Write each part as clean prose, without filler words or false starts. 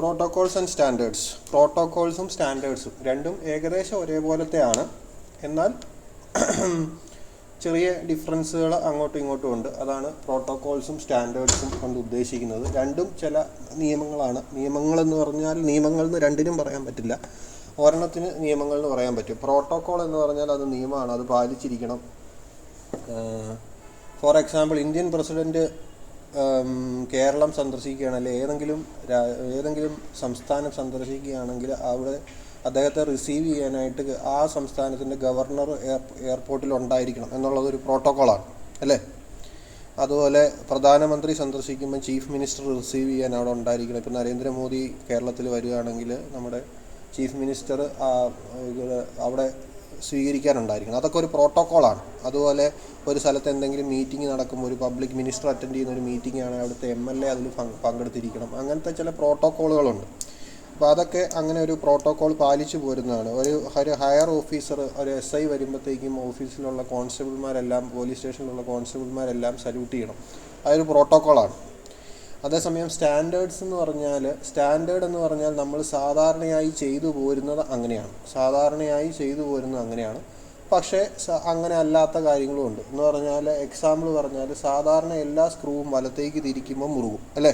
Protocols and standards. പ്രോട്ടോകോൾസും സ്റ്റാൻഡേർഡ്സും രണ്ടും ഏകദേശം ഒരേപോലത്തെയാണ്. എന്നാൽ ചെറിയ ഡിഫറൻസുകൾ അങ്ങോട്ടും ഇങ്ങോട്ടും ഉണ്ട്. അതാണ് പ്രോട്ടോകോൾസും സ്റ്റാൻഡേർഡ്സും കൊണ്ട് ഉദ്ദേശിക്കുന്നത്. രണ്ടും ചില നിയമങ്ങളാണ്. നിയമങ്ങളെന്ന് പറഞ്ഞാൽ നിയമങ്ങൾ എന്ന് രണ്ടിനും പറയാൻ പറ്റില്ല. ഒരെണ്ണത്തിന് നിയമങ്ങൾ എന്ന് പറയാൻ പറ്റും. പ്രോട്ടോകോൾ എന്ന് പറഞ്ഞാൽ അത് നിയമമാണ്, അത് പാലിച്ചിരിക്കണം. For example, Indian president Kerala സന്ദർശിക്കുകയാണെങ്കിൽ ഏതെങ്കിലും സംസ്ഥാനം സന്ദർശിക്കുകയാണെങ്കിൽ അവിടെ അദ്ദേഹത്തെ റിസീവ് ചെയ്യാനായിട്ട് ആ സംസ്ഥാനത്തിൻ്റെ ഗവർണർ എയർപോർട്ടിൽ ഉണ്ടായിരിക്കണം എന്നുള്ളതൊരു പ്രോട്ടോക്കോളാണ് അല്ലേ. അതുപോലെ പ്രധാനമന്ത്രി സന്ദർശിക്കുമ്പോൾ ചീഫ് മിനിസ്റ്റർ റിസീവ് ചെയ്യാൻ അവിടെ ഉണ്ടായിരിക്കണം. ഇപ്പോൾ നരേന്ദ്രമോദി കേരളത്തിൽ വരികയാണെങ്കിൽ നമ്മുടെ ചീഫ് മിനിസ്റ്റർ അവിടെ സ്വീകരിക്കാനുണ്ടായിരിക്കണം. അതൊക്കെ ഒരു പ്രോട്ടോക്കോളാണ്. അതുപോലെ ഒരു സ്ഥലത്ത് എന്തെങ്കിലും മീറ്റിംഗ് നടക്കുമ്പോൾ ഒരു പബ്ലിക് മിനിസ്റ്റർ അറ്റൻഡ് ചെയ്യുന്ന ഒരു മീറ്റിംഗ് ആണ്, അവിടുത്തെ MLA അതിൽ പങ്കെടുത്തിരിക്കണം. അങ്ങനത്തെ ചില പ്രോട്ടോക്കോളുകളുണ്ട്. അപ്പോൾ അതൊക്കെ അങ്ങനെ ഒരു പ്രോട്ടോക്കോൾ പാലിച്ചു പോരുന്നതാണ്. ഒരു ഹയർ ഓഫീസർ, ഒരു SI വരുമ്പോഴത്തേക്കും ഓഫീസിലുള്ള കോൺസ്റ്റബിൾമാരെല്ലാം, പോലീസ് സ്റ്റേഷനിലുള്ള കോൺസ്റ്റബിൾമാരെല്ലാം സല്യൂട്ട് ചെയ്യണം. അതൊരു പ്രോട്ടോക്കോളാണ്. അതേസമയം സ്റ്റാൻഡേർഡ്സ് എന്ന് പറഞ്ഞാൽ നമ്മൾ സാധാരണയായി ചെയ്തു പോരുന്നത് അങ്ങനെയാണ്. പക്ഷേ അങ്ങനെ അല്ലാത്ത കാര്യങ്ങളും ഉണ്ട്. എന്ന് പറഞ്ഞാൽ, എക്സാമ്പിൾ പറഞ്ഞാൽ, സാധാരണ എല്ലാ സ്ക്രൂവും വലത്തേക്ക് തിരിക്കുമ്പോൾ മുറുകും അല്ലേ.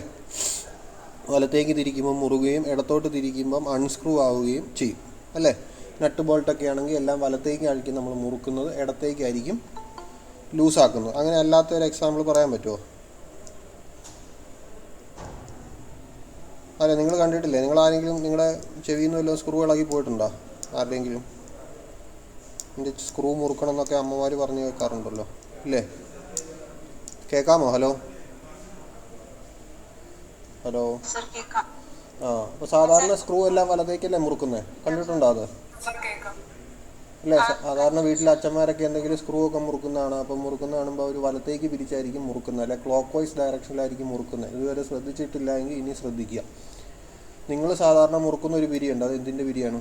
വലത്തേക്ക് തിരിക്കുമ്പോൾ മുറുകയും ഇടത്തോട്ട് തിരിക്കുമ്പം അൺസ്ക്രൂ ആവുകയും ചെയ്യും അല്ലേ. നട്ട് ബോൾട്ടൊക്കെ ആണെങ്കിൽ എല്ലാം വലത്തേക്കായിരിക്കും നമ്മൾ മുറുക്കുന്നത്, ഇടത്തേക്കായിരിക്കും ലൂസാക്കുന്നത്. അങ്ങനെ അല്ലാത്തൊരു എക്സാമ്പിൾ പറയാൻ പറ്റുമോ? അല്ല, നിങ്ങൾ കണ്ടിട്ടില്ലേ? നിങ്ങളാരെങ്കിലും നിങ്ങളുടെ ചെവിയിൽ നിന്ന് വല്ലതും സ്ക്രൂ ഇളകി പോയിട്ടുണ്ടോ? ആരുടെയെങ്കിലും എൻ്റെ സ്ക്രൂ മുറുക്കണം എന്നൊക്കെ അമ്മമാർ പറഞ്ഞു കേൾക്കാറുണ്ടല്ലോ ഇല്ലേ? കേൾക്കാമോ? ഹലോ. അപ്പോൾ സാധാരണ സ്ക്രൂ എല്ലാം വലത്തേക്കല്ലേ മുറുക്കുന്നത്? കണ്ടിട്ടുണ്ടോ അത്? അല്ലേ, സാധാരണ വീട്ടിലെ അച്ഛന്മാരൊക്കെ എന്തെങ്കിലും സ്ക്രൂ ഒക്കെ മുറുക്കുന്നതാണ്. അപ്പം കാണുമ്പോൾ അവർ വലത്തേക്ക് പിരിച്ചായിരിക്കും മുറുക്കുന്നത്, അല്ലെ ക്ലോക്ക് വൈസ് ഡയറക്ഷനിലായിരിക്കും മുറുക്കുന്നത്. ഇതുവരെ ശ്രദ്ധിച്ചിട്ടില്ല എങ്കിൽ ഇനി ശ്രദ്ധിക്കുക. നിങ്ങൾ സാധാരണ മുറുക്കുന്ന ഒരു പിരിയുണ്ട്, അത് എന്തിൻ്റെ പിരിയാണ്?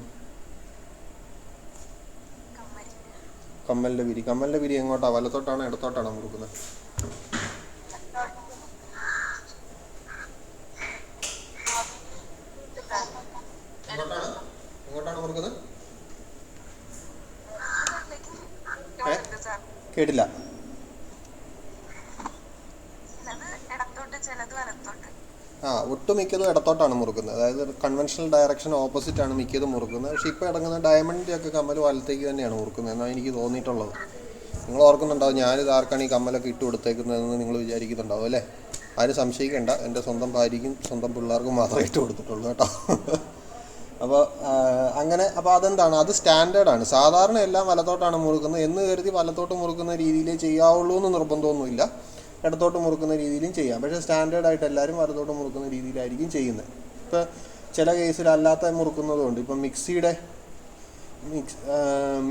കമ്മലിൻ്റെ പിരി എങ്ങോട്ടാണ്? വലത്തോട്ടാണോ ഇടത്തോട്ടാണോ മുറുക്കുന്നത്? എങ്ങോട്ടാണ് മുറുക്കുന്നത്? കേട്ടില്ല. ഒട്ടുമിക്കതും ഇടത്തോട്ടാണ് മുറുക്കുന്നത്. അതായത് കൺവെൻഷണൽ ഡയറക്ഷൻ ഓപ്പോസിറ്റ് ആണ് മിക്കതും മുറുക്കുന്നത്. പക്ഷേ ഇപ്പോൾ ഇടങ്ങുന്ന ഡയമണ്ടിൻ്റെ ഒക്കെ കമ്മൽ വലത്തേക്ക് തന്നെയാണ് മുറുക്കുന്നത് എന്നാണ് എനിക്ക് തോന്നിയിട്ടുള്ളത്. നിങ്ങൾ ഓർക്കുന്നുണ്ടാവും ഞാനിത് ആർക്കാണ് ഈ കമ്മലൊക്കെ ഇട്ട് കൊടുത്തേക്കുന്നതെന്ന് നിങ്ങൾ വിചാരിക്കുന്നുണ്ടാവും അല്ലേ. ആരും സംശയിക്കേണ്ട, എൻ്റെ സ്വന്തം ഭാര്യയ്ക്കും സ്വന്തം പിള്ളേർക്കും മാത്രമേ ഇട്ട് കൊടുത്തിട്ടുള്ളൂ കേട്ടോ. അപ്പോൾ അതെന്താണ്? അത് സ്റ്റാൻഡേർഡാണ്. സാധാരണ എല്ലാം വലത്തോട്ടാണ് മുറുക്കുന്നത് എന്ന് കരുതി വലത്തോട്ട് മുറുക്കുന്ന രീതിയിലേ ചെയ്യാവുള്ളൂ എന്ന് നിർബന്ധമൊന്നുമില്ല. ഇടത്തോട്ട് മുറുക്കുന്ന രീതിയിലും ചെയ്യാം. പക്ഷേ സ്റ്റാൻഡേർഡായിട്ട് എല്ലാവരും വലത്തോട്ട് മുറുക്കുന്ന രീതിയിലായിരിക്കും ചെയ്യുന്നത്. ഇപ്പോൾ ചില കേസിൽ അല്ലാത്ത മുറുക്കുന്നതുകൊണ്ട്, ഇപ്പം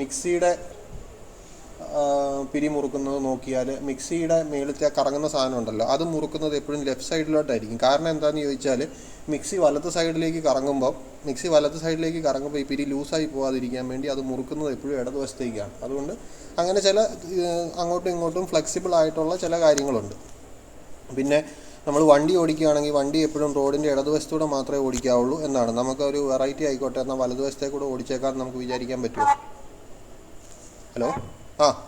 മിക്സിയുടെ പിരി മുറുക്കുന്നത് നോക്കിയാൽ മിക്സിയുടെ മേളത്തെ കറങ്ങുന്ന സാധനം ഉണ്ടല്ലോ, അത് മുറുക്കുന്നത് എപ്പോഴും ലെഫ്റ്റ് സൈഡിലോട്ടായിരിക്കും. കാരണം എന്താണെന്ന് ചോദിച്ചാൽ, മിക്സി വലത്ത് സൈഡിലേക്ക് കറങ്ങുമ്പോൾ ഈ പിരി ലൂസായി പോകാതിരിക്കാൻ വേണ്ടി അത് മുറുക്കുന്നത് എപ്പോഴും ഇടതുവശത്തേക്കാണ്. അതുകൊണ്ട് അങ്ങനെ ചില അങ്ങോട്ടും ഇങ്ങോട്ടും ഫ്ലെക്സിബിൾ ആയിട്ടുള്ള ചില കാര്യങ്ങളുണ്ട്. പിന്നെ നമ്മൾ വണ്ടി ഓടിക്കുകയാണെങ്കിൽ വണ്ടി എപ്പോഴും റോഡിൻ്റെ ഇടതുവശത്തൂടെ മാത്രമേ ഓടിക്കാവുള്ളൂ എന്നാണ്. നമുക്കൊരു വെറൈറ്റി ആയിക്കോട്ടെ, എന്നാൽ വലതുവശത്തേക്കൂടെ ഓടിച്ചേക്കാൻ നമുക്ക് വിചാരിക്കാൻ പറ്റുമോ? ഹലോ,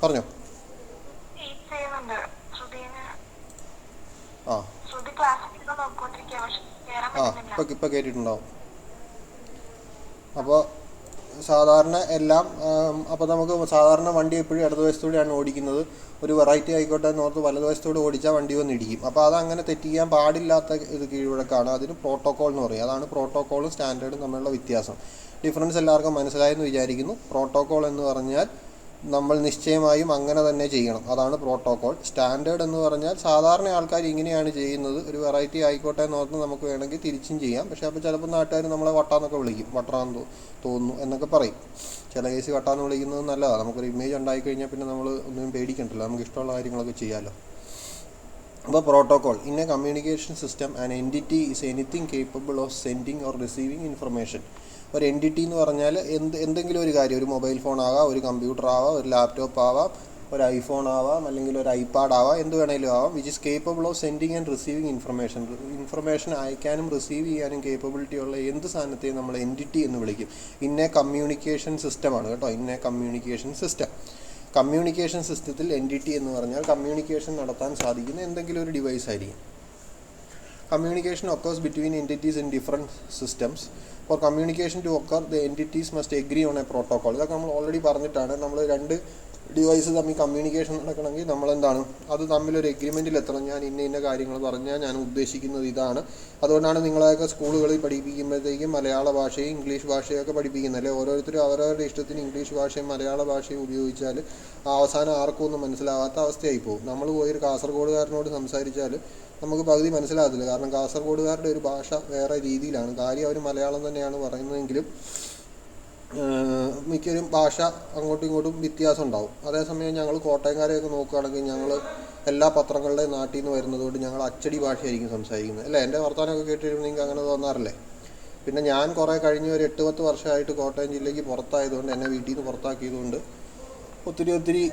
പറഞ്ഞോ. ഇപ്പോൾ കേട്ടിട്ടുണ്ടാവും. അപ്പോൾ സാധാരണ എല്ലാം നമുക്ക് സാധാരണ വണ്ടി എപ്പോഴും ഇടതുവശത്തൂടെയാണ് ഓടിക്കുന്നത്. ഒരു വെറൈറ്റി ആയിക്കോട്ടെ എന്നോർത്ത് വലതുവശത്തൂടെ ഓടിച്ചാൽ വണ്ടി വന്ന് ഇടിക്കും. അപ്പോൾ അതങ്ങനെ തെറ്റിക്കാൻ പാടില്ലാത്ത ഇത് കീഴ്വഴക്കാണ്. അതിന് പ്രോട്ടോക്കോൾ എന്ന് പറയും. അതാണ് പ്രോട്ടോക്കോളും സ്റ്റാൻഡേർഡും തമ്മിലുള്ള വ്യത്യാസം. ഡിഫറൻസ് എല്ലാവർക്കും മനസ്സിലായെന്ന് വിചാരിക്കുന്നു. പ്രോട്ടോക്കോൾ എന്ന് പറഞ്ഞാൽ നമ്മൾ നിശ്ചയമായും അങ്ങനെ തന്നെ ചെയ്യണം, അതാണ് പ്രോട്ടോക്കോൾ. സ്റ്റാൻഡേർഡ് എന്ന് പറഞ്ഞാൽ സാധാരണ ആൾക്കാർ ഇങ്ങനെയാണ് ചെയ്യുന്നത്, ഒരു വെറൈറ്റി ആയിക്കോട്ടെ എന്നോർത്ത് നമുക്ക് വേണമെങ്കിൽ തിരിച്ചും ചെയ്യാം. പക്ഷേ അപ്പോൾ ചിലപ്പോൾ നാട്ടുകാർ നമ്മളെ വട്ടാന്നൊക്കെ വിളിക്കും, വട്ടാന്ന് തോന്നുന്നു എന്നൊക്കെ പറയും. ചില കേസ് വട്ടാന്ന് വിളിക്കുന്നത് നല്ലതാണ്. നമുക്കൊരു ഇമേജ് ഉണ്ടായിക്കഴിഞ്ഞാൽ പിന്നെ നമ്മൾ ഒന്നും പേടിക്കണ്ടല്ലോ, നമുക്ക് ഇഷ്ടമുള്ള കാര്യങ്ങളൊക്കെ ചെയ്യാമല്ലോ. അപ്പോൾ protocol, in A communication system an entity is anything capable of sending or receiving information. ഒരു എൻറ്റിറ്റി എന്ന് പറഞ്ഞാൽ എന്തെങ്കിലും ഒരു കാര്യം, ഒരു മൊബൈൽ ഫോൺ ആകാം, ഒരു കമ്പ്യൂട്ടർ ആവാം, ഒരു ലാപ്ടോപ്പ് ആവാം, ഒരു ഐഫോൺ ആവാം, അല്ലെങ്കിൽ ഒരു ഐപാഡ് ആവാം, എന്ത് വേണേലും ആവാം, which is capable of sending and receiving information അയക്കാനും റിസീവ് ചെയ്യാനും കേപ്പബിലിറ്റി ഉള്ള എന്ത് സാധനത്തെയും നമ്മൾ എൻറ്റിറ്റി എന്ന് വിളിക്കും. ഇന്ന കമ്മ്യൂണിക്കേഷൻ സിസ്റ്റമാണ് കേട്ടോ, ഇന്ന കമ്മ്യൂണിക്കേഷൻ സിസ്റ്റം. കമ്മ്യൂണിക്കേഷൻ സിസ്റ്റത്തിൽ എൻറ്റിറ്റി എന്ന് പറഞ്ഞാൽ കമ്മ്യൂണിക്കേഷൻ നടത്താൻ സാധിക്കുന്ന എന്തെങ്കിലും ഒരു ഡിവൈസ് ആയിരിക്കും. Communication occurs between entities in different systems. For communication to occur, the entities must agree on a protocol. ഇതൊക്കെ നമ്മൾ ഓൾറെഡി പറഞ്ഞിട്ടാണ്. നമ്മൾ രണ്ട് ഡിവൈസ് തമ്മിൽ കമ്മ്യൂണിക്കേഷൻ നടക്കണമെങ്കിൽ നമ്മളെന്താണ്, അത് തമ്മിലൊരു എഗ്രിമെൻറ്റിൽ എത്തണം. ഞാൻ ഇന്ന കാര്യങ്ങൾ പറഞ്ഞാൽ ഞാൻ ഉദ്ദേശിക്കുന്നത് ഇതാണ്. അതുകൊണ്ടാണ് നിങ്ങളെയൊക്കെ സ്കൂളുകളിൽ പഠിപ്പിക്കുമ്പോഴത്തേക്കും മലയാള ഭാഷയും ഇംഗ്ലീഷ് ഭാഷയൊക്കെ പഠിപ്പിക്കുന്നത് അല്ലേ. ഓരോരുത്തരും അവരവരുടെ ഇഷ്ടത്തിന് ഇംഗ്ലീഷ് ഭാഷയും മലയാള ഭാഷയും ഉപയോഗിച്ചാൽ അവസാനം ആർക്കും ഒന്നും മനസ്സിലാവാത്ത അവസ്ഥയായി പോകും. നമ്മൾ പോയൊരു കാസർഗോഡുകാരനോട് സംസാരിച്ചാൽ നമുക്ക് പകുതി മനസ്സിലാകത്തില്ല. കാരണം കാസർഗോഡുകാരുടെ ഒരു ഭാഷ വേറെ രീതിയിലാണ്. കാര്യം അവർ മലയാളം തന്നെയാണ് പറയുന്നതെങ്കിലും മിക്കവരും ഭാഷ അങ്ങോട്ടും ഇങ്ങോട്ടും വ്യത്യാസം ഉണ്ടാവും. അതേസമയം ഞങ്ങൾ കോട്ടയംകാരെയൊക്കെ നോക്കുകയാണെങ്കിൽ ഞങ്ങൾ എല്ലാ പത്രങ്ങളുടെയും നാട്ടിൽ നിന്ന് വരുന്നതുകൊണ്ട് ഞങ്ങൾ അച്ചടി ഭാഷയായിരിക്കും സംസാരിക്കുന്നത് അല്ലേ. എൻ്റെ വർത്തമാനമൊക്കെ കേട്ടിരുന്നെങ്കിൽ അങ്ങനെ തോന്നാറില്ലേ. പിന്നെ ഞാൻ കുറേ കഴിഞ്ഞ ഒരു 8-10 വർഷമായിട്ട് കോട്ടയം ജില്ലയ്ക്ക് പുറത്തായതുകൊണ്ട്, എന്നെ വീട്ടിൽ നിന്ന് പുറത്താക്കിയതുകൊണ്ട് ഒത്തിരി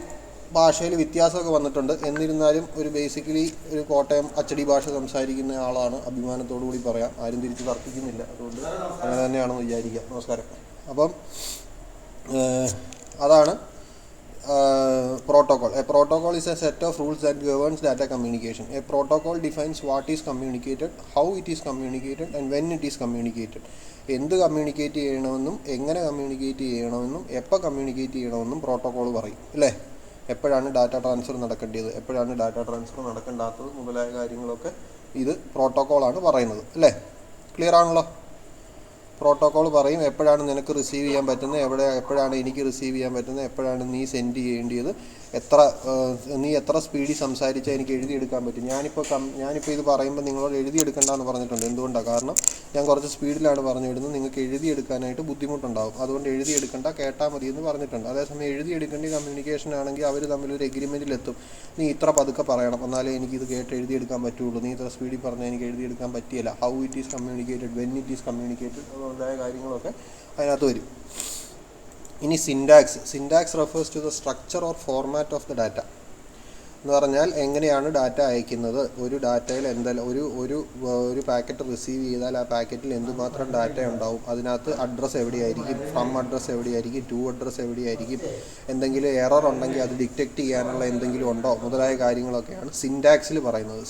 ഭാഷയിൽ വ്യത്യാസമൊക്കെ വന്നിട്ടുണ്ട്. എന്നിരുന്നാലും ഒരു ബേസിക്കലി ഒരു കോട്ടയം അച്ചടി ഭാഷ സംസാരിക്കുന്ന ആളാണ്, അഭിമാനത്തോടു കൂടി പറയാം. ആരും തിരിച്ച് തർക്കിക്കുന്നില്ല, അതുകൊണ്ട് അങ്ങനെ തന്നെയാണെന്ന് വിചാരിക്കാം. നമസ്കാരം. അപ്പം അതാണ് protocol. A protocol is a set of rules that governs data communication. A protocol defines what is communicated, how it is communicated and when it is communicated. എന്ത് കമ്മ്യൂണിക്കേറ്റ് ചെയ്യണമെന്നും എങ്ങനെ കമ്മ്യൂണിക്കേറ്റ് ചെയ്യണമെന്നും എപ്പോൾ കമ്മ്യൂണിക്കേറ്റ് ചെയ്യണമെന്നും പ്രോട്ടോക്കോൾ പറയും അല്ലേ. എപ്പോഴാണ് data transfer നടക്കേണ്ടത്, എപ്പോഴാണ് ഡാറ്റ ട്രാൻസ്ഫർ നടക്കേണ്ടാത്തത് മുതലായ കാര്യങ്ങളൊക്കെ ഇത് പ്രോട്ടോക്കോളാണ് പറയുന്നത് അല്ലേ. ക്ലിയർ ആണല്ലോ. പ്രോട്ടോക്കോൾ പറയും എപ്പോഴാണ് നിനക്ക് റിസീവ് ചെയ്യാൻ പറ്റുന്നത്, എപ്പോഴാണ് എനിക്ക് റിസീവ് ചെയ്യാൻ പറ്റുന്നത്, എപ്പോഴാണ് നീ സെൻഡ് ചെയ്യേണ്ടത്, നീ എത്ര സ്പീഡിൽ സംസാരിച്ചാൽ എനിക്ക് എഴുതിയെടുക്കാൻ പറ്റും. ഞാനിപ്പോൾ ഇത് പറയുമ്പോൾ നിങ്ങളോട് എഴുതിയെടുക്കണ്ടെന്ന് പറഞ്ഞിട്ടുണ്ട്. എന്തുകൊണ്ടാണ്? കാരണം ഞാൻ കുറച്ച് സ്പീഡിലാണ് പറഞ്ഞു വിടുന്നത്, നിങ്ങൾക്ക് എഴുതിയെടുക്കാനായിട്ട് ബുദ്ധിമുട്ടുണ്ടാകും. അതുകൊണ്ട് എഴുതിയെടുക്കണ്ട, കേട്ടാൽ മതി എന്ന് പറഞ്ഞിട്ടുണ്ട്. അതേസമയം എഴുതിയെടുക്കേണ്ട കമ്മ്യൂണിക്കേഷൻ ആണെങ്കിൽ അവർ തമ്മിലൊരു എഗ്രിമെൻറ്റിലെത്തും. നീ ഇത്ര പതുക്കെ പറയണം, എന്നാലേ എനിക്കിത് കേട്ട് എഴുതിയെടുക്കാൻ പറ്റുള്ളൂ, നീ ഇത്ര സ്പീഡിൽ പറഞ്ഞാൽ എനിക്ക് എഴുതിയെടുക്കാൻ പറ്റിയില്ല. How it is communicated, when it is communicated, അതുകൊണ്ടായ കാര്യങ്ങളൊക്കെ അതിനകത്ത് വരും. ഇനി syntax refers to the structure or format of the data എന്ന് പറഞ്ഞാൽ എങ്ങനെയാണ് ഡാറ്റ അയക്കുന്നത്. ഒരു ഡാറ്റയിൽ എന്തെല്ലാം ഒരു പാക്കറ്റ് റിസീവ് ചെയ്താൽ ആ പാക്കറ്റിൽ എന്തുമാത്രം ഡാറ്റ ഉണ്ടാവും, അതിനകത്ത് അഡ്രസ്സ് എവിടെയായിരിക്കും, ഫ്രം അഡ്രസ്സ് എവിടെയായിരിക്കും, ടു അഡ്രസ്സ് എവിടെയായിരിക്കും, എന്തെങ്കിലും എറർ ഉണ്ടെങ്കിൽ അത് ഡിറ്റക്റ്റ് ചെയ്യാനുള്ള എന്തെങ്കിലും ഉണ്ടോ മുതലായ കാര്യങ്ങളൊക്കെയാണ് സിൻടാക്സിൽ പറയുന്നത്.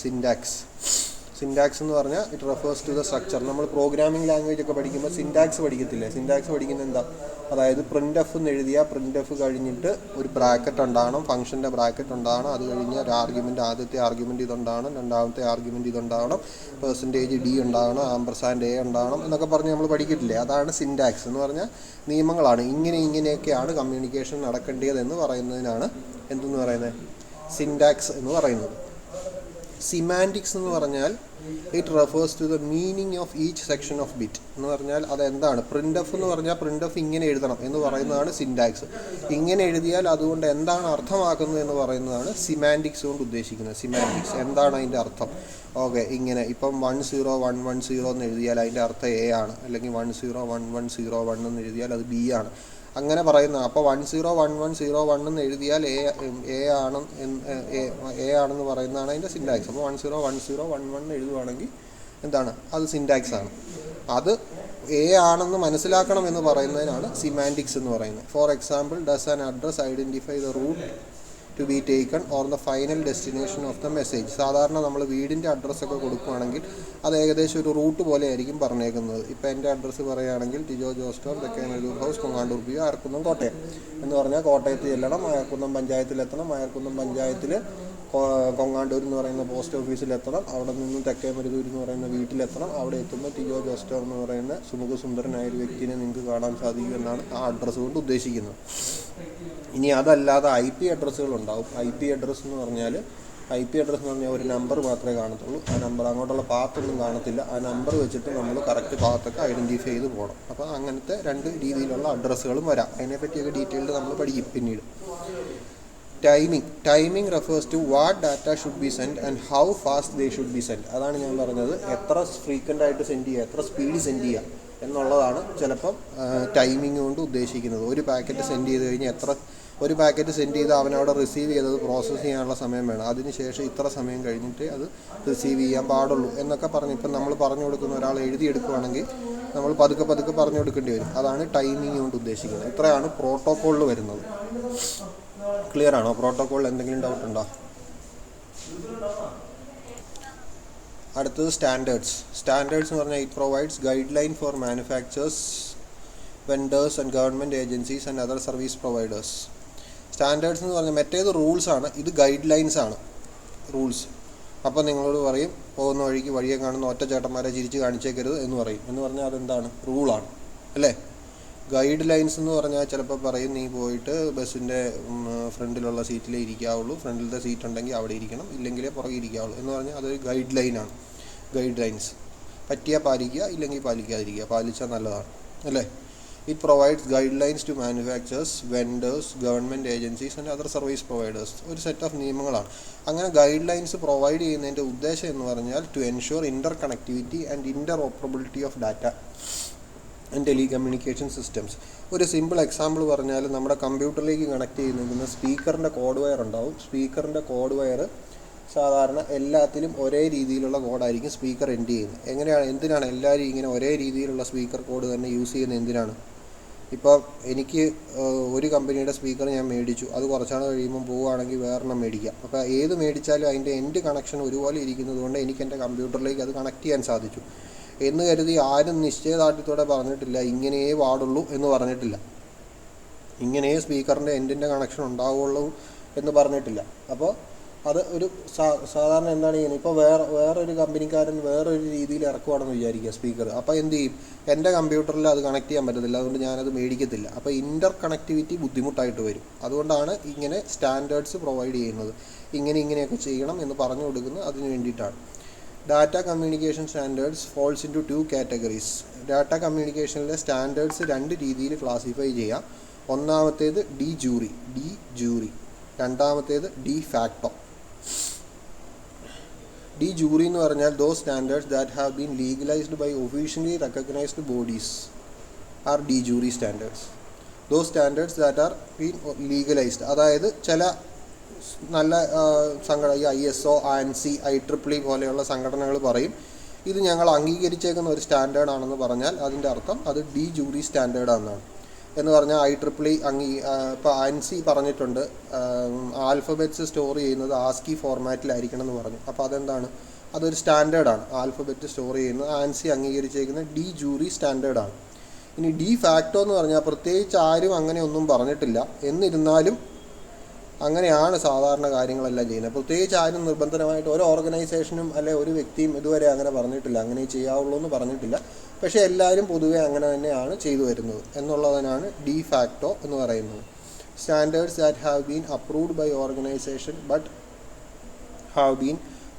സിൻടാക്സ് എന്ന് പറഞ്ഞാൽ it refers to the structure. നമ്മൾ പ്രോഗ്രാമിംഗ് ലാംഗ്വേജ് ഒക്കെ പഠിക്കുമ്പോൾ സിൻടാക്സ് പഠിക്കത്തില്ലേ. സിൻടാക്സ് പഠിക്കുന്നത് എന്താ, അതായത് പ്രിൻ്റ് എഫ് എന്ന് എഴുതിയാൽ പ്രിൻ്റ് എഫ് കഴിഞ്ഞിട്ട് ഒരു ബ്രാക്കറ്റ് ഉണ്ടാകണം, ഫംഗ്ഷൻ്റെ ബ്രാക്കറ്റ് ഉണ്ടാകണം. അത് കഴിഞ്ഞ് ഒരു ആർഗ്യുമെൻറ്റ്, ആദ്യത്തെ ആർഗ്യുമെൻറ്റ് ഇതുണ്ടാകണം, രണ്ടാമത്തെ ആർഗ്യുമെൻറ്റ് ഇതുണ്ടാകണം, %d ഉണ്ടാകണം, ആംപർസാൻഡ് എ ഉണ്ടാകണം എന്നൊക്കെ പറഞ്ഞ് നമ്മൾ പഠിക്കിട്ടില്ലേ. അതാണ് സിൻടാക്സ് എന്ന് പറഞ്ഞാൽ നിയമങ്ങളാണ്. ഇങ്ങനെയൊക്കെയാണ് കമ്മ്യൂണിക്കേഷൻ നടക്കേണ്ടതെന്ന് പറയുന്നതിനാണ് എന്തെന്ന് പറയുന്നത്, സിൻടാക്സ് എന്ന് പറയുന്നത്. സിമാൻറ്റിക്സ് എന്ന് പറഞ്ഞാൽ it refers to the meaning of each section of bit എന്ന് പറഞ്ഞാൽ അതെന്താണ്. പ്രിൻ്റ് എഫ് എന്ന് പറഞ്ഞാൽ പ്രിൻ്റ് എഫ് ഇങ്ങനെ എഴുതണം എന്ന് പറയുന്നതാണ് സിൻടാക്സ്. ഇങ്ങനെ എഴുതിയാൽ അതുകൊണ്ട് എന്താണ് അർത്ഥമാക്കുന്നത് എന്ന് പറയുന്നതാണ് സിമാൻറ്റിക്സ് കൊണ്ട് ഉദ്ദേശിക്കുന്നത്. സിമാൻറ്റിക്സ് എന്താണ് അതിൻ്റെ അർത്ഥം. ഓക്കെ, ഇങ്ങനെ ഇപ്പം 10110 എന്ന് എഴുതിയാൽ അതിൻ്റെ അർത്ഥം എ ആണ്, അല്ലെങ്കിൽ 101101 എന്ന് എഴുതിയാൽ അത് ബി ആണ്, അങ്ങനെ പറയുന്ന. അപ്പോൾ 101101 എന്ന് എഴുതിയാൽ എ ആണെന്ന് പറയുന്നതാണ് അതിൻ്റെ സിൻടാക്സ്. അപ്പോൾ 101011 എഴുതുവാണെങ്കിൽ എന്താണ്, അത് സിൻടാക്സ് ആണ്. അത് എ ആണെന്ന് മനസ്സിലാക്കണം എന്ന് പറയുന്നതിനാണ് സിമാൻറ്റിക്സ് എന്ന് പറയുന്നത്. For example, does an address identify the route to be taken or the final destination of the message. സാധാരണ നമ്മൾ വീടിൻ്റെ അഡ്രസ്സൊക്കെ കൊടുക്കുകയാണെങ്കിൽ അത് ഏകദേശം ഒരു റൂട്ട് പോലെ ആയിരിക്കും പറഞ്ഞേക്കുന്നത്. ഇപ്പോൾ എൻ്റെ അഡ്രസ്സ് പറയുകയാണെങ്കിൽ ടിജോ ജോസ്റ്റോർ, തെക്കേനല്ലൂർ ഹൗസ്, കൊങ്ങാണ്ടൂർ പി, അയർക്കുന്നം, കോട്ടയം എന്ന് പറഞ്ഞാൽ കോട്ടയത്ത് ചെല്ലണം, അയർക്കുന്നം പഞ്ചായത്തിലെത്തണം, അയർക്കുന്നം പഞ്ചായത്തിൽ കൊങ്ങാണ്ടൂർ എന്ന് പറയുന്ന പോസ്റ്റ് ഓഫീസിലെത്തണം, അവിടെ നിന്ന് തെക്കേമരുതൂർ എന്ന് പറയുന്ന വീട്ടിലെത്തണം. അവിടെ എത്തുമ്പോൾ ടിജോ ജോസ്റ്റോർ എന്ന് പറയുന്ന സുമുഖസുന്ദരനായ ഒരു വ്യക്തിനെ നിങ്ങൾക്ക് കാണാൻ സാധിക്കും എന്നാണ് ആ അഡ്രസ്സ് കൊണ്ട് ഉദ്ദേശിക്കുന്നത്. ഇനി അതല്ലാതെ IP അഡ്രസ്സുകളുണ്ടാവും. IP അഡ്രസ്സ് എന്ന് പറഞ്ഞാൽ ഒരു നമ്പർ മാത്രമേ കാണത്തുള്ളൂ. ആ നമ്പർ അങ്ങോട്ടുള്ള പാത്തൊന്നും കാണത്തില്ല. ആ നമ്പർ വെച്ചിട്ട് നമ്മൾ കറക്റ്റ് പാത്തൊക്കെ ഐഡൻറ്റിഫൈ ചെയ്ത് പോകണം. അപ്പോൾ അങ്ങനത്തെ 2 രീതിയിലുള്ള അഡ്രസ്സുകളും വരാം. അതിനെപ്പറ്റിയൊക്കെ ഡീറ്റെയിൽഡ് നമ്മൾ പഠിക്കും പിന്നീട്. Timing refers to what data should be send and how fast they should be send. അതാണ് ഞാൻ പറഞ്ഞത്, എത്ര ഫ്രീക്വൻ്റ് ആയിട്ട് സെൻഡ് ചെയ്യുക, എത്ര സ്പീഡിൽ സെൻഡ് ചെയ്യുക എന്നുള്ളതാണ് ചിലപ്പം ടൈമിംഗ് കൊണ്ട് ഉദ്ദേശിക്കുന്നത്. ഒരു പാക്കറ്റ് സെൻഡ് ചെയ്ത് കഴിഞ്ഞാൽ എത്ര ഒരു പാക്കറ്റ് സെൻഡ് ചെയ്ത് അവനവിടെ റിസീവ് ചെയ്തത് പ്രോസസ്സ് ചെയ്യാനുള്ള സമയം വേണം, അതിനുശേഷം ഇത്ര സമയം കഴിഞ്ഞിട്ട് അത് റിസീവ് ചെയ്യാൻ പാടുള്ളൂ എന്നൊക്കെ പറഞ്ഞ് ഇപ്പം നമ്മൾ പറഞ്ഞു കൊടുക്കുന്ന ഒരാൾ എഴുതിയെടുക്കുകയാണെങ്കിൽ നമ്മൾ പതുക്കെ പതുക്കെ പറഞ്ഞു കൊടുക്കേണ്ടി വരും. അതാണ് ടൈമിങ് കൊണ്ട് ഉദ്ദേശിക്കുന്നത്. ഇത്രയാണ് പ്രോട്ടോക്കോളിൽ വരുന്നത്. ക്ലിയർ ആണോ? പ്രോട്ടോക്കോളിൽ എന്തെങ്കിലും ഡൗട്ട് ഉണ്ടോ? അടുത്തത് സ്റ്റാൻഡേർഡ്സ്. സ്റ്റാൻഡേർഡ്സ് എന്ന് പറഞ്ഞാൽ it provides guideline for manufacturers, vendors and government agencies and other service providers. Standards എന്ന് പറഞ്ഞാൽ മറ്റേത് റൂൾസ് ആണ്, ഇത് ഗൈഡ് ലൈൻസ് ആണ്, റൂൾസ്. അപ്പോൾ നിങ്ങളോട് പറയും പോകുന്ന വഴിക്ക് വഴിയെ കാണുന്ന ഒറ്റച്ചേട്ടന്മാരെ ചിരിച്ച് കാണിച്ചേക്കരുത് എന്ന് പറയും. എന്ന് പറഞ്ഞാൽ അതെന്താണ്? റൂളാണ് അല്ലേ? ഗൈഡ് ലൈൻസ് എന്ന് പറഞ്ഞാൽ ചിലപ്പോൾ പറയും നീ പോയിട്ട് ബസ്സിൻ്റെ ഫ്രണ്ടിലുള്ള സീറ്റിലേ ഇരിക്കാവുള്ളൂ, ഫ്രണ്ടിലത്തെ സീറ്റ് ഉണ്ടെങ്കിൽ അവിടെ ഇരിക്കണം, ഇല്ലെങ്കിലേ പുറകെ ഇരിക്കാവുള്ളൂ എന്ന് പറഞ്ഞാൽ അതൊരു ഗൈഡ് ലൈനാണ്. ഗൈഡ് ലൈൻസ് പറ്റിയാൽ പാലിക്കുക, ഇല്ലെങ്കിൽ പാലിക്കാതിരിക്കുക, പാലിച്ചാൽ നല്ലതാണ് അല്ലേ? It provides guidelines to manufacturers, vendors, government agencies and other service providers. ഒരു സെറ്റ് ഓഫ് നിയമങ്ങളാണ്. അങ്ങനെ ഗൈഡ് ലൈൻസ് പ്രൊവൈഡ് ചെയ്യുന്നതിൻ്റെ ഉദ്ദേശം എന്ന് പറഞ്ഞാൽ to ensure interconnectivity and interoperability of data and telecommunication systems. ഒരു സിമ്പിൾ എക്സാമ്പിൾ പറഞ്ഞാൽ നമ്മുടെ കമ്പ്യൂട്ടറിലേക്ക് കണക്ട് ചെയ്യുന്ന സ്പീക്കറിൻ്റെ കോഡ് വയർ ഉണ്ടാവും. സ്പീക്കറിൻ്റെ കോഡ് വയർ സാധാരണ എല്ലാത്തിലും ഒരേ രീതിയിലുള്ള കോഡായിരിക്കും സ്പീക്കർ എൻഡ് ചെയ്യുന്നത്. എന്തിനാണ് എല്ലാവരും ഇങ്ങനെ ഒരേ രീതിയിലുള്ള സ്പീക്കർ കോഡ് തന്നെ യൂസ് ചെയ്യുന്നത്? എന്തിനാണ്? ഇപ്പോൾ എനിക്ക് ഒരു കമ്പനിയുടെ സ്പീക്കർ ഞാൻ മേടിച്ചു, അത് കുറച്ചാൾ കഴിയുമ്പോൾ പോവുകയാണെങ്കിൽ വേറെണ്ണം മേടിക്കാം. അപ്പോൾ ഏത് മേടിച്ചാലും അതിൻ്റെ എൻഡ് കണക്ഷൻ ഒരുപോലെ ഇരിക്കുന്നത് കൊണ്ട് എനിക്ക് എൻ്റെ കമ്പ്യൂട്ടറിലേക്ക് അത് കണക്ട് ചെയ്യാൻ സാധിച്ചു എന്ന് കരുതി ആരും നിശ്ചയദാർഢ്യത്തോടെ പറഞ്ഞിട്ടില്ല ഇങ്ങനെയേ പാടുള്ളൂ എന്ന് പറഞ്ഞിട്ടില്ല, ഇങ്ങനെയേ സ്പീക്കറിൻ്റെ എൻഡിൻ്റെ കണക്ഷൻ ഉണ്ടാവുള്ളൂ എന്ന് പറഞ്ഞിട്ടില്ല. അപ്പോൾ അത് ഒരു സാധാരണ എന്താണ് ചെയ്യുന്നത്? ഇപ്പോൾ വേറൊരു കമ്പനിക്കാരൻ വേറൊരു രീതിയിൽ ഇറക്കുവാണെന്ന് വിചാരിക്കുക സ്പീക്കർ. അപ്പോൾ എന്ത് ചെയ്യും? എൻ്റെ കമ്പ്യൂട്ടറിൽ അത് കണക്ട് ചെയ്യാൻ പറ്റത്തില്ല, അതുകൊണ്ട് ഞാനത് മേടിക്കത്തില്ല. അപ്പോൾ ഇൻ്റർ കണക്ടിവിറ്റി ബുദ്ധിമുട്ടായിട്ട് വരും. അതുകൊണ്ടാണ് ഇങ്ങനെ സ്റ്റാൻഡേർഡ്സ് പ്രൊവൈഡ് ചെയ്യുന്നത്. ഇങ്ങനെയൊക്കെ ചെയ്യണം എന്ന് പറഞ്ഞു കൊടുക്കുന്നത് അതിന് വേണ്ടിയിട്ടാണ്. Data communication standards falls into 2 categories. Data കമ്മ്യൂണിക്കേഷനിലെ സ്റ്റാൻഡേർഡ്സ് 2 രീതിയിൽ ക്ലാസിഫൈ ചെയ്യാം. ഒന്നാമത്തേത് ഡി ജൂറി, രണ്ടാമത്തേത് ഡി ഫാക്ടോ. ഡി ജൂറി എന്ന് പറഞ്ഞാൽ those standards that have been legalized by officially recognized bodies are de jure standards. Those standards that are been legalized, അതായത് ചില നല്ല സംഘടന ISO, ANSI, IEEE പോലെയുള്ള സംഘടനകൾ പറയും ഇത് ഞങ്ങൾ അംഗീകരിച്ചേക്കുന്ന ഒരു സ്റ്റാൻഡേർഡ് ആണെന്ന് പറഞ്ഞാൽ അതിൻ്റെ അർത്ഥം അത് ഡി ജൂറി സ്റ്റാൻഡേർഡ് എന്നാണ്. എന്ന് പറഞ്ഞാൽ IEEE ഇപ്പോൾ ANSI പറഞ്ഞിട്ടുണ്ട് ആൽഫബറ്റ്സ് സ്റ്റോർ ചെയ്യുന്നത് ASCII ഫോർമാറ്റിലായിരിക്കണം എന്ന് പറഞ്ഞു. അപ്പോൾ അതെന്താണ്? അതൊരു സ്റ്റാൻഡേർഡാണ്. ആൽഫബറ്റ് സ്റ്റോർ ചെയ്യുന്നത് ANSI അംഗീകരിച്ചേക്കുന്ന ഡി ജൂറി സ്റ്റാൻഡേർഡാണ്. ഇനി ഡി ഫാക്ടോ എന്ന് പറഞ്ഞാൽ പ്രത്യേകിച്ച് ആരും അങ്ങനെയൊന്നും പറഞ്ഞിട്ടില്ല, എന്നിരുന്നാലും അങ്ങനെയാണ് സാധാരണ കാര്യങ്ങളെല്ലാം ചെയ്യുന്നത്. പ്രത്യേകിച്ച് ആരും നിർബന്ധമായിട്ട് ഒരു ഓർഗനൈസേഷനും അല്ലെ ഒരു വ്യക്തിയും ഇതുവരെ അങ്ങനെ പറഞ്ഞിട്ടില്ല, അങ്ങനെ ചെയ്യാവുള്ളൂ എന്ന് പറഞ്ഞിട്ടില്ല. പക്ഷേ എല്ലാവരും പൊതുവെ അങ്ങനെ തന്നെയാണ് ചെയ്തു വരുന്നത് എന്നുള്ളതിനാണ് ഡി ഫാക്ടോ എന്ന് പറയുന്നത്. Standards that have been approved by organization but have been